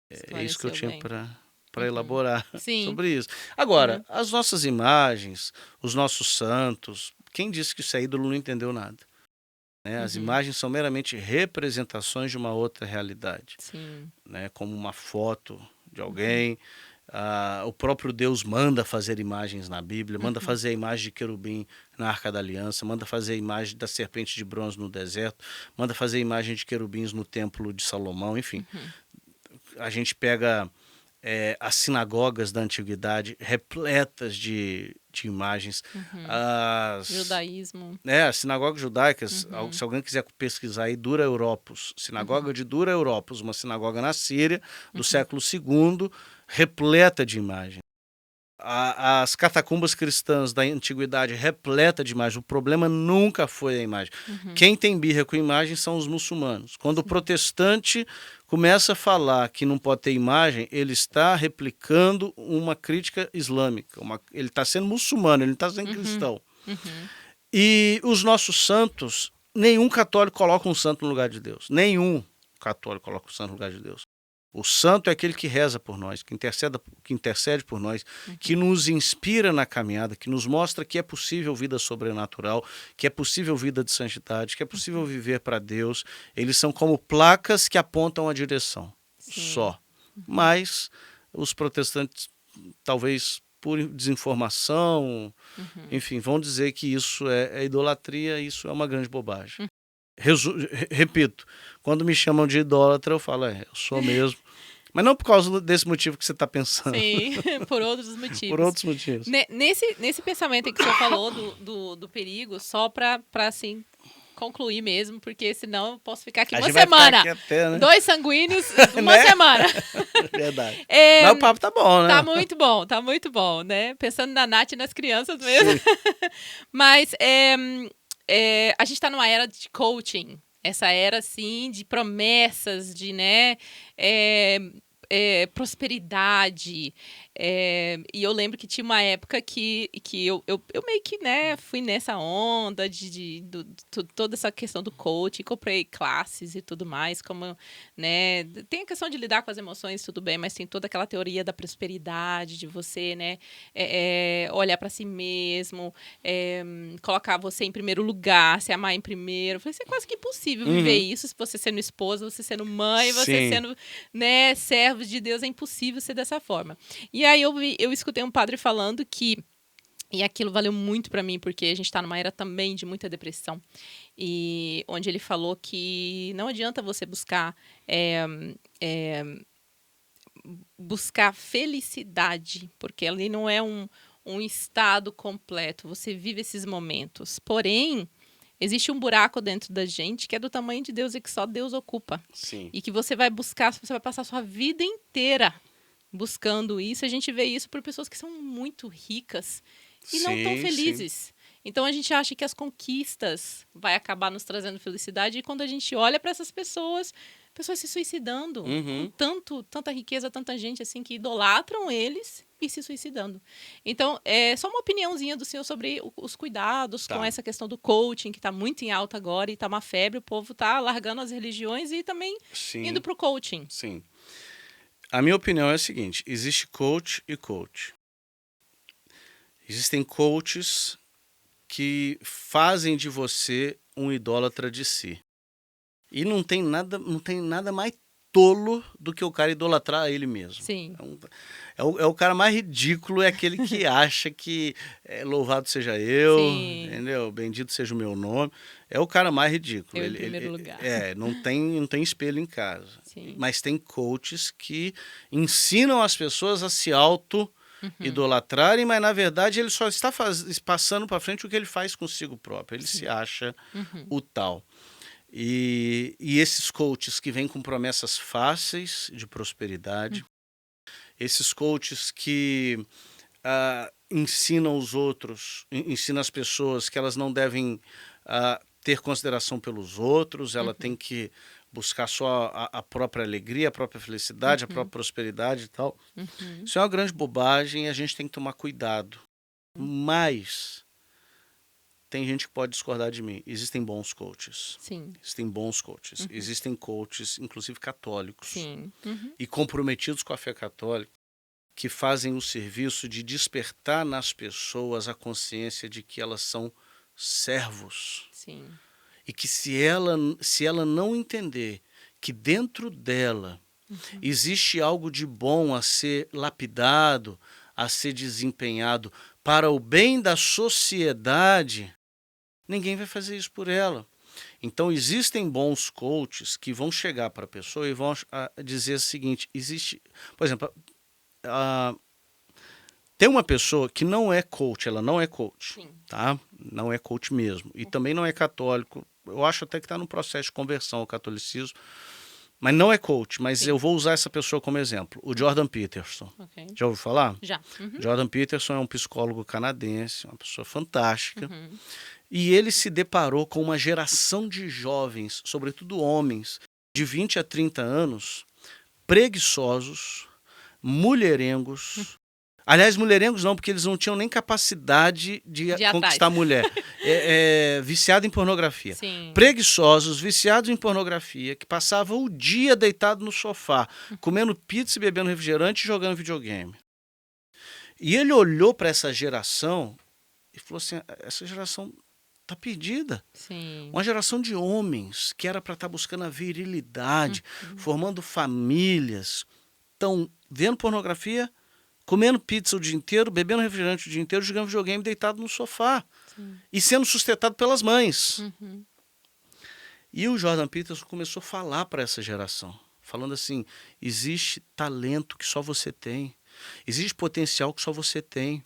É isso que eu tinha para elaborar sobre isso. Agora, as nossas imagens, os nossos santos, quem disse que isso é ídolo não entendeu nada. Né? As imagens são meramente representações de uma outra realidade. Sim. Né? Como uma foto de alguém. O próprio Deus manda fazer imagens na Bíblia, manda fazer a imagem de querubim na Arca da Aliança, manda fazer a imagem da serpente de bronze no deserto, manda fazer a imagem de querubins no templo de Salomão, enfim. A gente pega as sinagogas da antiguidade repletas de imagens. Judaísmo. As sinagogas judaicas, se alguém quiser pesquisar aí, Dura Europos, sinagoga de Dura Europos, uma sinagoga na Síria do século II, repleta de imagens. As catacumbas cristãs da antiguidade repleta de imagens. O problema nunca foi a imagem. Quem tem birra com imagem são os muçulmanos. Quando o protestante começa a falar que não pode ter imagem, ele está replicando uma crítica islâmica. Ele está sendo muçulmano, ele não está sendo cristão. E os nossos santos, nenhum católico coloca um santo no lugar de Deus. Nenhum católico coloca um santo no lugar de Deus. O santo é aquele que reza por nós, que intercede por nós, que nos inspira na caminhada, que nos mostra que é possível vida sobrenatural, que é possível vida de santidade, que é possível viver para Deus. Eles são como placas que apontam a direção, só. Mas os protestantes, talvez por desinformação, enfim, vão dizer que isso é idolatria, isso é uma grande bobagem. Repito, quando me chamam de idólatra, eu falo, eu sou mesmo. Mas não por causa desse motivo que você está pensando. Sim, por outros motivos. Por outros motivos. Nesse pensamento aí que o senhor falou do perigo, só para assim, concluir mesmo, porque senão eu posso ficar aqui uma semana. Aqui até, né? 2 sanguíneos, uma semana. Verdade. Mas o papo tá bom, né? Tá muito bom, né? Pensando na Nath e nas crianças mesmo. Mas a gente tá numa era de coaching. Essa era, assim, de promessas, de, né, prosperidade. E eu lembro que tinha uma época que eu meio que, né, fui nessa onda de toda essa questão do coaching, comprei classes e tudo mais, como, né, tem a questão de lidar com as emoções, tudo bem, mas tem toda aquela teoria da prosperidade, de você, né, olhar para si mesmo, colocar você em primeiro lugar, se amar em primeiro. Eu falei, isso é quase que impossível viver isso, se você sendo esposa, você sendo mãe, você sendo, né, servo de Deus, é impossível ser dessa forma. E aí eu escutei um padre falando que, e aquilo valeu muito para mim, porque a gente está numa era também de muita depressão, e onde ele falou que não adianta você buscar felicidade, porque ali não é um estado completo, você vive esses momentos. Porém, existe um buraco dentro da gente que é do tamanho de Deus e que só Deus ocupa. Sim. E que você vai buscar, você vai passar a sua vida inteira buscando isso. A gente vê isso por pessoas que são muito ricas e não tão felizes. Sim. Então a gente acha que as conquistas vai acabar nos trazendo felicidade, e quando a gente olha para essas pessoas se suicidando, com tanta riqueza, tanta gente assim que idolatram eles e se suicidando. Então, é só uma opiniãozinha do senhor sobre os cuidados com essa questão do coaching, que está muito em alta agora e está uma febre, o povo está largando as religiões e também indo para o coaching. Sim. A minha opinião é a seguinte, existe coach e coach. Existem coaches que fazem de você um idólatra de si. E não tem nada mais tolo do que o cara idolatrar ele mesmo. Sim. É o cara mais ridículo, é aquele que acha que louvado seja eu, Sim. Entendeu? Bendito seja o meu nome. É o cara mais ridículo. Em primeiro lugar. Não tem espelho em casa. Sim. Mas tem coaches que ensinam as pessoas a se auto-idolatrarem, mas na verdade ele só está passando para frente o que ele faz consigo próprio. Ele se acha o tal. E esses coaches que vêm com promessas fáceis de prosperidade, esses coaches que ensinam os outros, ensinam as pessoas que elas não devem ter consideração pelos outros, ela tem que buscar só a própria alegria, a própria felicidade, a própria prosperidade e tal. Isso é uma grande bobagem e a gente tem que tomar cuidado. Mas tem gente que pode discordar de mim. Existem bons coaches. Sim. Existem bons coaches. Existem coaches, inclusive católicos. Sim. E comprometidos com a fé católica, que fazem o serviço de despertar nas pessoas a consciência de que elas são servos. Sim. E que se ela não entender que dentro dela existe algo de bom a ser lapidado, a ser desempenhado para o bem da sociedade, ninguém vai fazer isso por ela. Então, existem bons coaches que vão chegar para a pessoa e vão dizer o seguinte, por exemplo, tem uma pessoa que não é coach, ela não é coach, tá? Não é coach mesmo. E também não é católico. Eu acho até que está no processo de conversão ao catolicismo, mas não é coach, mas eu vou usar essa pessoa como exemplo. O Jordan Peterson. Okay. Já ouviu falar? Já. Jordan Peterson é um psicólogo canadense, uma pessoa fantástica. E ele se deparou com uma geração de jovens, sobretudo homens, de 20 a 30 anos, preguiçosos, mulherengos. Aliás, mulherengos não, porque eles não tinham nem capacidade de conquistar a mulher. Viciado em pornografia. Sim. Preguiçosos, viciados em pornografia, que passavam o dia deitado no sofá, comendo pizza e bebendo refrigerante e jogando videogame. E ele olhou para essa geração e falou assim, essa geração está perdida. Sim. Uma geração de homens que era para estar buscando a virilidade, formando famílias, estão vendo pornografia, comendo pizza o dia inteiro, bebendo refrigerante o dia inteiro, jogando videogame deitado no sofá. Sim. E sendo sustentado pelas mães. Uhum. E o Jordan Peterson começou a falar para essa geração, falando assim, existe talento que só você tem, existe potencial que só você tem.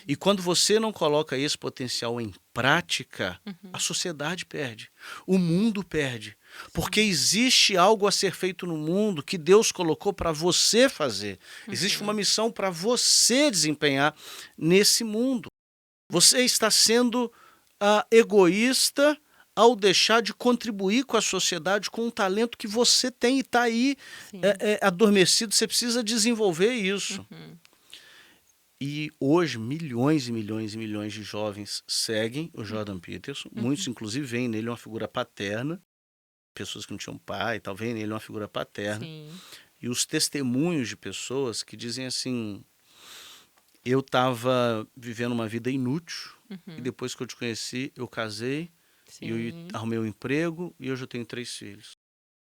E quando você não coloca esse potencial em prática, a sociedade perde, o mundo perde. Porque existe algo a ser feito no mundo que Deus colocou para você fazer. Existe uma missão para você desempenhar nesse mundo. Você está sendo egoísta ao deixar de contribuir com a sociedade com um talento que você tem e está aí adormecido. Você precisa desenvolver isso. E hoje, milhões e milhões e milhões de jovens seguem o Jordan Peterson. Muitos, inclusive, veem nele uma figura paterna. Pessoas que não tinham pai e tal, veem nele uma figura paterna. Sim. E os testemunhos de pessoas que dizem assim, eu estava vivendo uma vida inútil e depois que eu te conheci, eu casei, e eu arrumei um emprego e hoje eu tenho 3 filhos.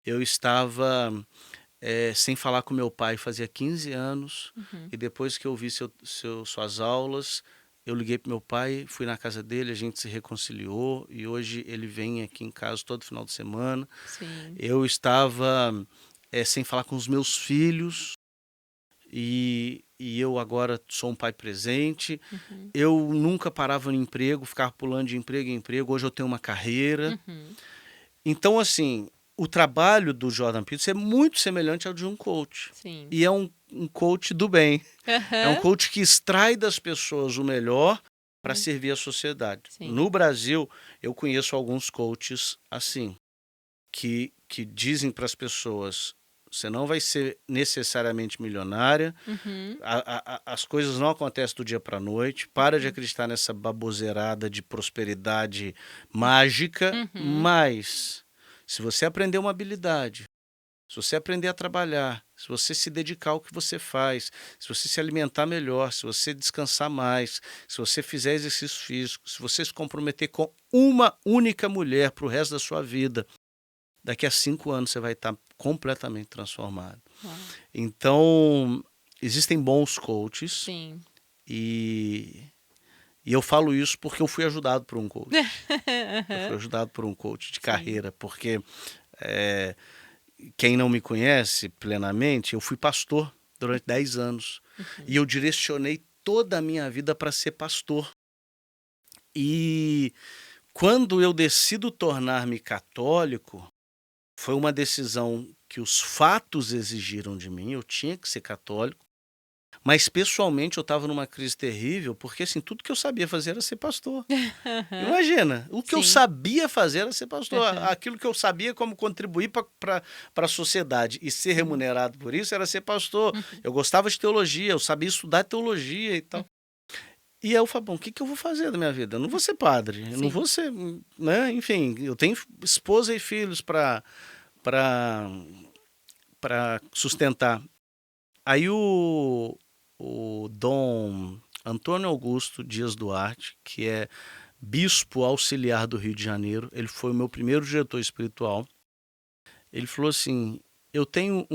Eu estava sem falar com meu pai fazia 15 anos e depois que eu vi suas aulas, eu liguei para meu pai, fui na casa dele, a gente se reconciliou e hoje ele vem aqui em casa todo final de semana. Sim. Eu estava sem falar com os meus filhos e eu agora sou um pai presente. Eu nunca parava no emprego, ficava pulando de emprego em emprego, hoje eu tenho uma carreira. Então, assim, o trabalho do Jordan Peterson é muito semelhante ao de um coach. Sim. E é um coach do bem. É um coach que extrai das pessoas o melhor para servir a sociedade. Sim. No Brasil, eu conheço alguns coaches assim, que dizem para as pessoas, você não vai ser necessariamente milionária, as coisas não acontecem do dia para a noite, para de acreditar nessa baboseirada de prosperidade mágica, mas se você aprender uma habilidade, se você aprender a trabalhar, se você se dedicar ao que você faz, se você se alimentar melhor, se você descansar mais, se você fizer exercício físico, se você se comprometer com uma única mulher para o resto da sua vida, daqui a 5 anos você vai estar completamente transformado. Então, existem bons coaches. Sim. E eu falo isso porque eu fui ajudado por um coach. Eu fui ajudado por um coach de carreira, porque quem não me conhece plenamente, eu fui pastor durante 10 anos. E eu direcionei toda a minha vida para ser pastor. E quando eu decido tornar-me católico, foi uma decisão que os fatos exigiram de mim, eu tinha que ser católico, mas pessoalmente eu estava numa crise terrível, porque assim, tudo que eu sabia fazer era ser pastor. Imagina, o que eu sabia fazer era ser pastor, aquilo que eu sabia como contribuir para a sociedade e ser remunerado por isso era ser pastor. Eu gostava de teologia, eu sabia estudar teologia e tal. E aí eu falei, bom, o que eu vou fazer da minha vida? Eu não vou ser padre, eu não vou ser, né? Enfim, eu tenho esposa e filhos para sustentar. Aí o Dom Antônio Augusto Dias Duarte, que é bispo auxiliar do Rio de Janeiro, ele foi o meu primeiro diretor espiritual. Ele falou assim, eu tenho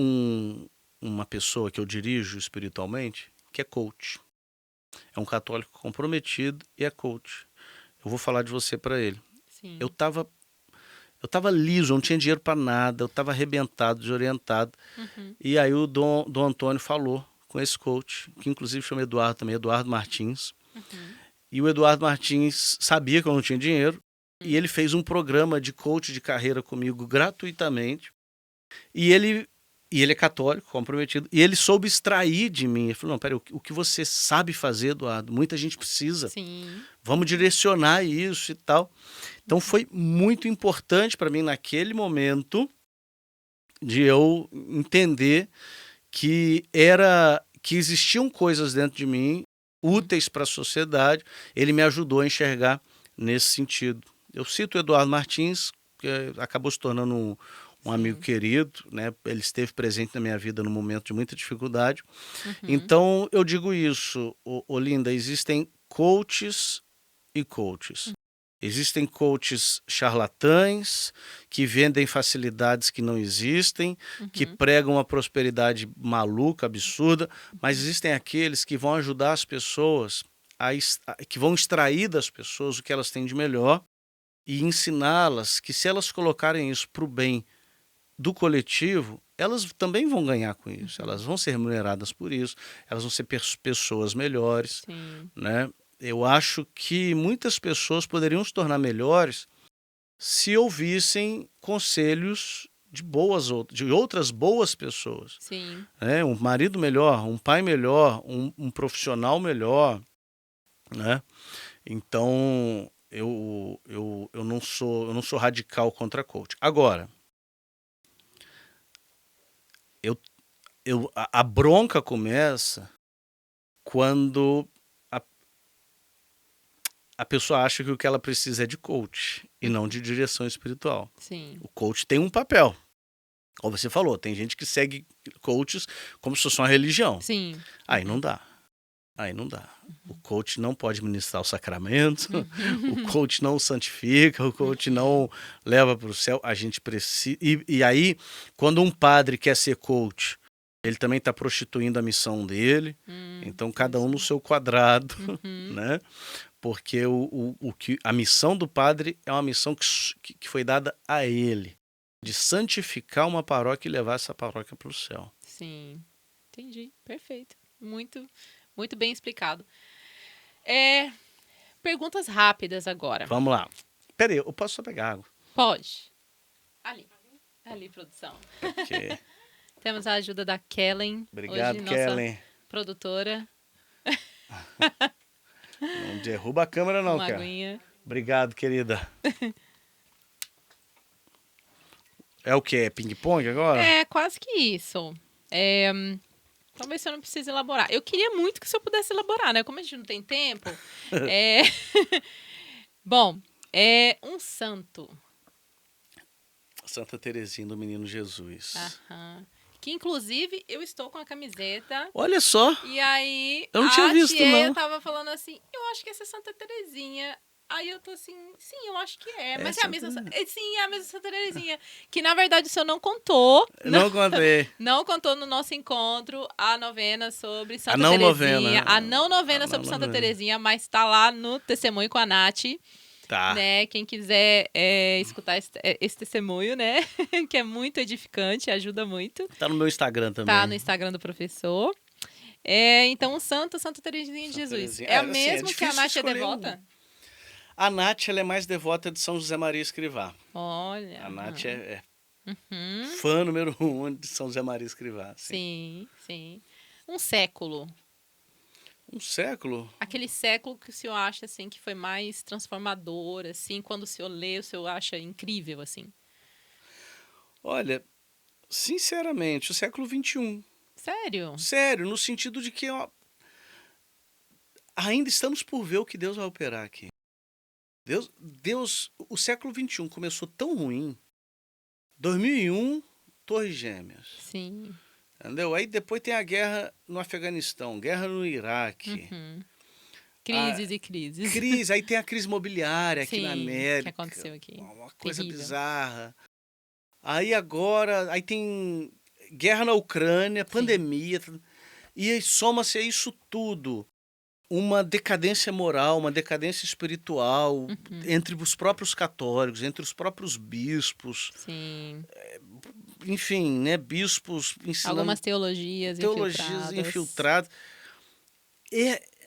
uma pessoa que eu dirijo espiritualmente, que é coach. É um católico comprometido e é coach. Eu vou falar de você para ele. Sim. Eu tava liso, eu não tinha dinheiro para nada, eu estava arrebentado, desorientado. E aí o Dom Antônio falou com esse coach, que inclusive chama Eduardo também, Eduardo Martins. E o Eduardo Martins sabia que eu não tinha dinheiro, e ele fez um programa de coach de carreira comigo gratuitamente. E ele é católico, comprometido, e ele soube extrair de mim. Ele falou, não, peraí, o que você sabe fazer, Eduardo? Muita gente precisa. Sim. Vamos direcionar isso e tal. Então foi muito importante para mim naquele momento de eu entender que existiam coisas dentro de mim úteis para a sociedade. Ele me ajudou a enxergar nesse sentido. Eu cito o Eduardo Martins, que acabou se tornando um amigo querido, né? Ele esteve presente na minha vida num momento de muita dificuldade. Então, eu digo isso, Olinda, existem coaches e coaches. Existem coaches charlatães que vendem facilidades que não existem, que pregam uma prosperidade maluca, absurda, mas existem aqueles que vão ajudar as pessoas, que vão extrair das pessoas o que elas têm de melhor e ensiná-las que se elas colocarem isso para o bem do coletivo, elas também vão ganhar com isso, elas vão ser remuneradas por isso, elas vão ser pessoas melhores, Sim. né? Eu acho que muitas pessoas poderiam se tornar melhores se ouvissem conselhos de outras boas pessoas. Sim. Né? Um marido melhor, um pai melhor, um profissional melhor. Né? Então, eu não sou radical contra coach. Agora, a bronca começa quando a pessoa acha que o que ela precisa é de coach e não de direção espiritual. Sim. O coach tem um papel. Como você falou, tem gente que segue coaches como se fosse uma religião. Sim. Aí não dá. Aí não dá. O coach não pode ministrar o sacramento, o coach não santifica, o coach não leva para o céu. A gente precisa. E aí, quando um padre quer ser coach, ele também está prostituindo a missão dele. Então, cada um no seu quadrado, né? Porque a missão do padre é uma missão que foi dada a ele, de santificar uma paróquia e levar essa paróquia para o céu. Sim, entendi, perfeito, muito, muito bem explicado. Perguntas rápidas agora. Vamos lá. Peraí, eu posso só pegar água? Pode. Ali, produção. Okay. Temos a ajuda da Kellen. Obrigado, hoje, Kellen. Nossa produtora. Não derruba a câmera não, Uma cara. aguinha. Obrigado, querida. É o quê? É ping-pong agora? É, quase que isso. Talvez eu não precise elaborar. Eu queria muito que o senhor pudesse elaborar, né? Como a gente não tem tempo. Bom, um santo. Santa Teresinha do Menino Jesus. Aham. Que, inclusive, eu estou com a camiseta. Olha só. E aí, eu não tinha visto, tia não. tava falando assim, eu acho que essa é Santa Teresinha. Aí eu tô assim, sim, eu acho que é. Mas é a mesma. Sim, é a mesma Santa Teresinha. Que, na verdade, o senhor não contou. Não contei. Não contou no nosso encontro a novena sobre Santa não Teresinha. Novena. A não novena sobre Santa Teresinha, mas tá lá no Testemunho com a Nath. Tá. Né? Quem quiser escutar esse testemunho, né? Que é muito edificante, ajuda muito. Tá no meu Instagram também. Tá no Instagram do professor. Então, o santo, Santa Teresinha de Jesus. Teresinha. É o mesmo assim, que a Nath é devota? A Nath ela é mais devota de São José Maria Escrivá. Olha. A Nath é fã número 1 de São José Maria Escrivá. Sim, sim. Um século. Um século? Aquele século que o senhor acha, assim, que foi mais transformador, assim, quando o senhor lê, o senhor acha incrível, assim? Olha, sinceramente, o século XXI. Sério? Sério, no sentido de que ainda estamos por ver o que Deus vai operar aqui. Deus, o século XXI começou tão ruim. 2001, Torres Gêmeas. Sim. Entendeu? Aí depois tem a guerra no Afeganistão, guerra no Iraque. Crises e crises. Crise, aí tem a crise imobiliária aqui na América. Que aconteceu aqui. Uma coisa terrível. Bizarra. Aí agora, aí tem guerra na Ucrânia, pandemia. E aí soma-se a isso tudo uma decadência moral, uma decadência espiritual entre os próprios católicos, entre os próprios bispos. Sim. Enfim, né, bispos ensinando... Algumas teologias infiltradas.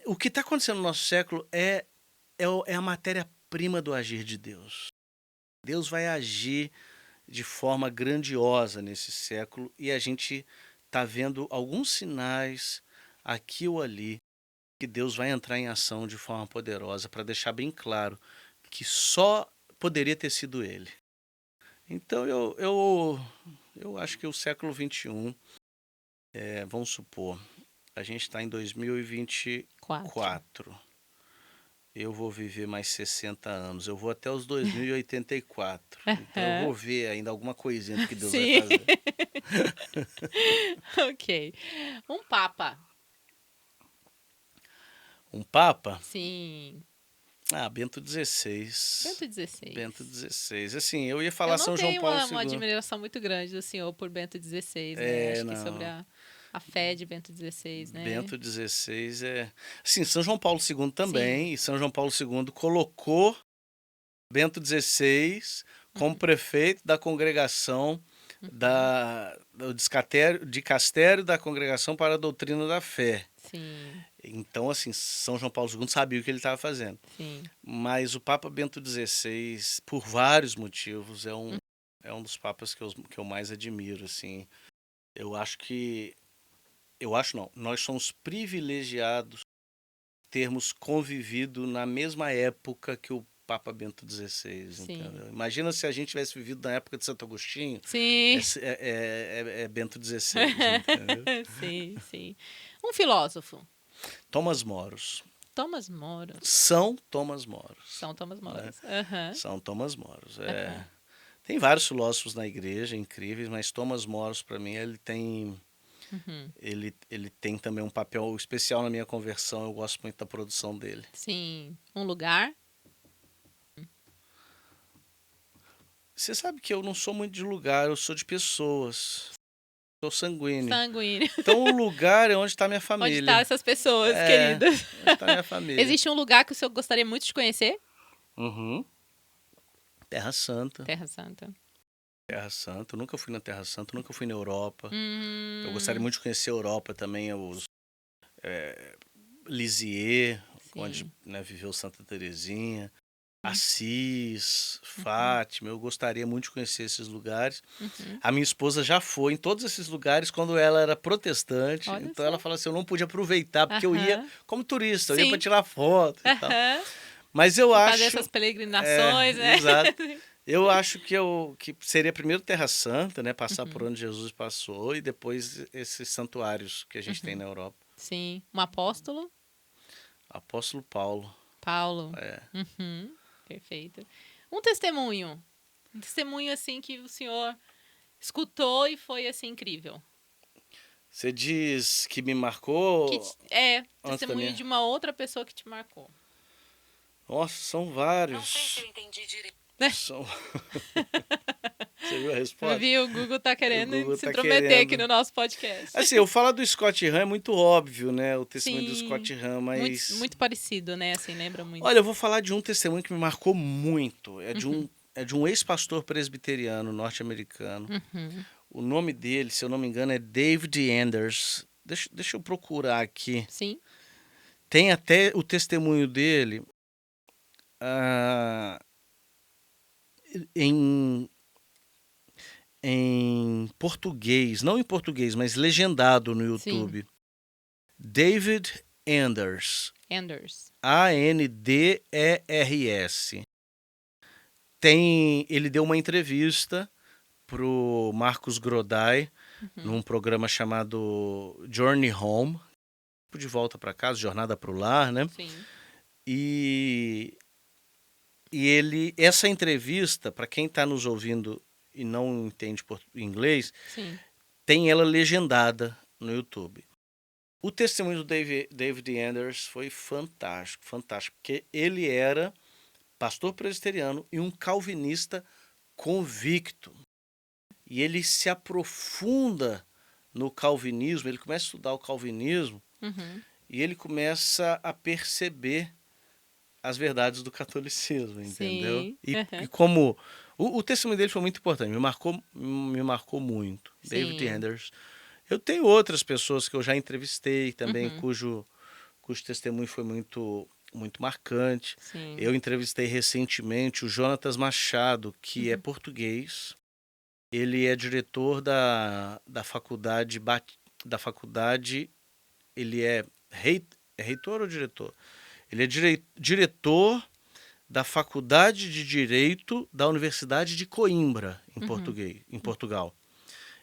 O que está acontecendo no nosso século é a matéria-prima do agir de Deus. Deus vai agir de forma grandiosa nesse século e a gente está vendo alguns sinais aqui ou ali que Deus vai entrar em ação de forma poderosa para deixar bem claro que só poderia ter sido Ele. Então eu acho que o século XXI, vamos supor, a gente está em 2024. Eu vou viver mais 60 anos. Eu vou até os 2084. Então eu vou ver ainda alguma coisinha do que Deus vai fazer. Ok. Um papa. Um papa? Sim. Ah, Bento XVI. Bento XVI. Bento XVI. Assim, eu ia Eu falar não São João tenho Paulo uma II. admiração muito grande do senhor por Bento XVI, né? Acho que sobre Não. a fé de Bento XVI, né? Bento XVI é. Assim, São João Paulo II Sim. também. E São João Paulo II colocou Bento XVI como Uhum, prefeito da congregação uhum. do dicastério da Congregação para a Doutrina da Fé. Sim, Então, assim, São João Paulo II sabia o que ele estava fazendo. sim. Mas o Papa Bento XVI, por vários motivos, é um dos papas que eu mais admiro, assim. Eu acho que... Eu acho não. Nós somos privilegiados termos convivido na mesma época que o Papa Bento XVI, Sim. entendeu? Imagina se a gente tivesse vivido na época de Santo Agostinho, Sim. é Bento XVI, entendeu? Sim, sim. Um filósofo. Thomas Moros. Thomas Moros. São Thomas Moros, São Thomas né? Moros. Aham, São Thomas Moros. aham. Tem vários filósofos na igreja incríveis, mas Thomas Moros, para mim, Uhum. ele tem também um papel especial na minha conversão. Eu gosto muito da produção dele. Sim. Um lugar. Você sabe que eu não sou muito de lugar, eu sou de pessoas. Sou sanguíneo. Sanguíneo. Então, o lugar é onde está minha Onde estão família. essas pessoas É, queridas? onde está minha família. Existe um lugar que o senhor gostaria muito de conhecer? Uhum. Terra Santa. Terra Santa. Terra Santa. Eu nunca fui na Terra Santa, nunca fui na Europa. Eu gostaria Hum, muito de conhecer a Europa também, Lisieux, onde, sim. né, viveu Santa Teresinha. Hum, Assis, uhum, Fátima, eu gostaria muito de conhecer esses lugares. uhum. A minha esposa já foi em todos esses lugares quando ela era protestante, Olha então ela só. fala assim, eu não pude aproveitar, porque eu ia Aham. como turista, eu ia para Sim. tirar foto e tal. Aham. Mas eu Fazer acho, essas peregrinações, né? exato, eu acho que seria primeiro Terra Santa, né, passar por Uhum, onde Jesus passou e depois esses santuários que a gente tem uhum. na Europa. Sim. Um apóstolo? Apóstolo Paulo, Paulo. é. Uhum. Perfeito. Um testemunho. Um testemunho assim que o senhor escutou e foi assim incrível. Você diz que me Que marcou antes da testemunho minha... de uma outra pessoa que te marcou. Nossa, são vários. São... Você viu a resposta? Viu? O Google tá O querendo Google se tá intrometer aqui querendo. no nosso podcast. Assim, eu falo do Scott Hahn é muito óbvio, né? O testemunho do Sim. Scott Hahn, Muito, mas. muito parecido, né? Assim, lembra muito. Olha, eu vou falar de um testemunho que me marcou muito. Uhum, É de um ex-pastor presbiteriano norte-americano. uhum. O nome dele, se eu não me engano, é David Anders. Deixa eu procurar aqui. Sim. Tem até o testemunho dele ah, em, em português. Não em português, mas legendado no Sim. YouTube. David Anders. Anders. Anders. Ele deu uma entrevista pro Marcos Grodai Uhum. num programa chamado Journey Home, de volta para casa, jornada para o lar, né? Sim. E, essa entrevista, para quem está nos ouvindo e não entende inglês, Sim. tem ela legendada no YouTube. O testemunho do David Anders foi fantástico, fantástico, porque ele era pastor presbiteriano e um calvinista convicto. E ele se aprofunda no calvinismo, ele começa a estudar o calvinismo Uhum. e ele começa a perceber as verdades do catolicismo, entendeu? Sim. E Uhum. como o testemunho dele foi muito importante, me marcou muito. David Sim. Anders. Eu tenho outras pessoas que eu já entrevistei também, Uhum. cujo testemunho foi muito marcante. Sim. Eu entrevistei recentemente o Jonatas Machado, que é Uhum. português. Ele é diretor da faculdade, ele é reitor ou diretor? Ele é diretor da Faculdade de Direito da Universidade de Coimbra, Uhum. em Portugal.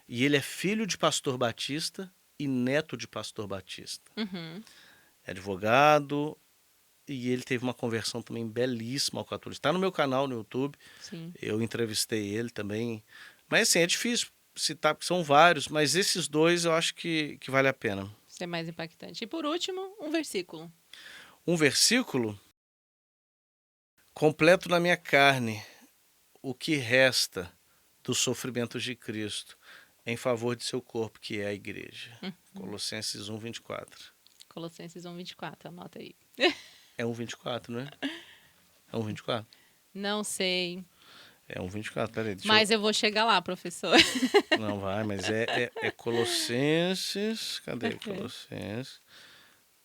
E ele é filho de pastor batista e neto de pastor batista. Uhum. É advogado e ele teve uma conversão também belíssima ao catolicismo. Está no meu canal no YouTube, Sim. eu entrevistei ele também. Mas assim, é difícil citar, porque são vários, mas esses dois eu acho que vale a pena. Isso é mais impactante. E por último, um versículo. Um versículo completo na minha carne o que resta dos sofrimentos de Cristo em favor de seu corpo, que é a igreja. Colossenses 1:24. Colossenses 1:24, anota aí. É 1:24, não é? É 1:24? Não sei, É 1:24, peraí. mas eu vou chegar lá, professor. Não vai, mas é Colossenses. Cadê? Colossenses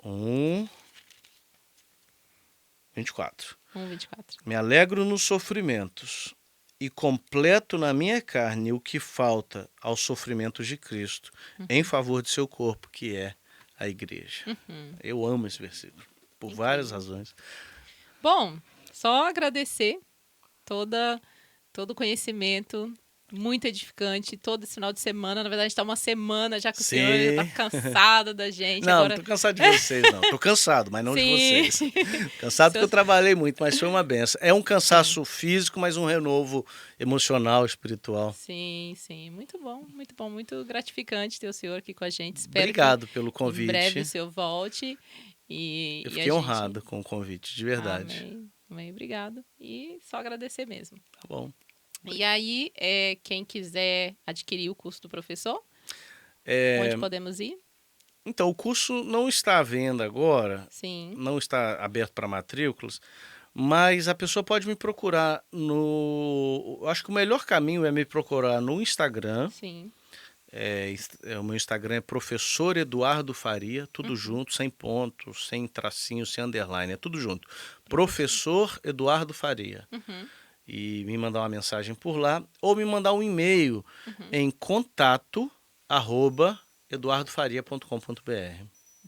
1:24. 1:24. Me alegro nos sofrimentos e completo na minha carne o que falta aos sofrimentos de Cristo em favor de seu corpo, que é a igreja. Eu amo esse versículo, por várias razões. Bom, só agradecer todo o conhecimento, muito edificante, todo esse final de semana. Na verdade, a gente está uma semana já com o senhor, já está cansado da gente. Não, Agora... não tô cansado de vocês, não. Tô cansado, mas não de vocês. Cansado porque eu trabalhei muito, mas foi uma benção. É um cansaço físico, mas um renovo emocional, espiritual. Sim, sim. Muito bom, muito gratificante ter o senhor aqui com a gente. Espero Obrigado pelo que convite. em breve o senhor volte. Eu fiquei honrado com o convite, de verdade. Amém, amém, obrigado. E só agradecer mesmo. Tá bom. E aí, quem quiser adquirir o curso do professor, onde podemos ir? Então, o curso não está à venda agora, Sim. não está aberto para matrículas, mas a pessoa pode me procurar no... Acho que o melhor caminho é me procurar no Instagram. Sim. O meu Instagram é Professor Eduardo Faria, tudo junto, sem pontos, sem tracinho, sem underline, é tudo junto. Professor Eduardo Faria. E me mandar uma mensagem por lá, ou me mandar um e-mail em contato@eduardofaria.com.br.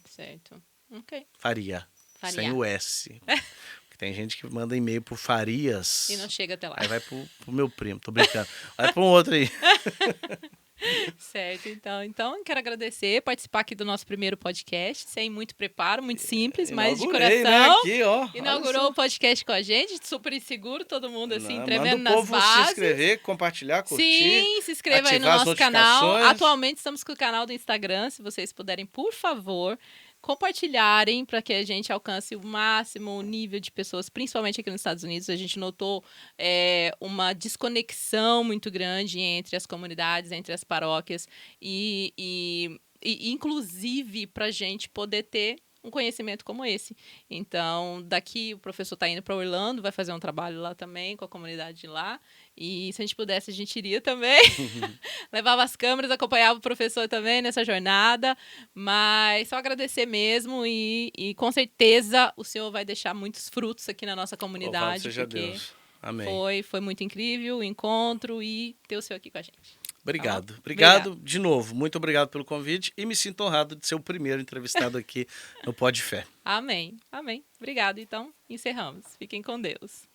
Certo. Ok. Faria, sem o S. Porque tem gente que manda e-mail por Farias. E não chega até lá. Aí vai pro meu primo, tô brincando. Vai para um outro aí. Certo, então quero agradecer, participar aqui do nosso primeiro podcast, sem muito preparo, muito simples, mas de coração. Né, aqui, ó, inaugurou o podcast com a gente, super inseguro, todo mundo assim, tremendo nas bases. Manda o povo se inscrever, compartilhar, curtir. Sim, se inscreva aí no nosso canal. Atualmente estamos com o canal do Instagram, se vocês puderem, por favor, compartilharem para que a gente alcance o máximo nível de pessoas, principalmente aqui nos Estados Unidos. A gente notou uma desconexão muito grande entre as comunidades, entre as paróquias e inclusive para a gente poder ter um conhecimento como esse. Então, daqui o professor está indo para Orlando, vai fazer um trabalho lá também com a comunidade de lá. E se a gente pudesse, a gente iria também. Levava as câmeras, acompanhava o professor também nessa jornada. Mas só agradecer mesmo e com certeza o senhor vai deixar muitos frutos aqui na nossa comunidade. Louvado seja Deus. Amém. Foi muito incrível o encontro e ter o senhor aqui com a gente. Obrigado. Obrigado de novo. Muito obrigado pelo convite e me sinto honrado de ser o primeiro entrevistado aqui no Pod Fé. Amém. Amém. Obrigado. Então, encerramos. Fiquem com Deus.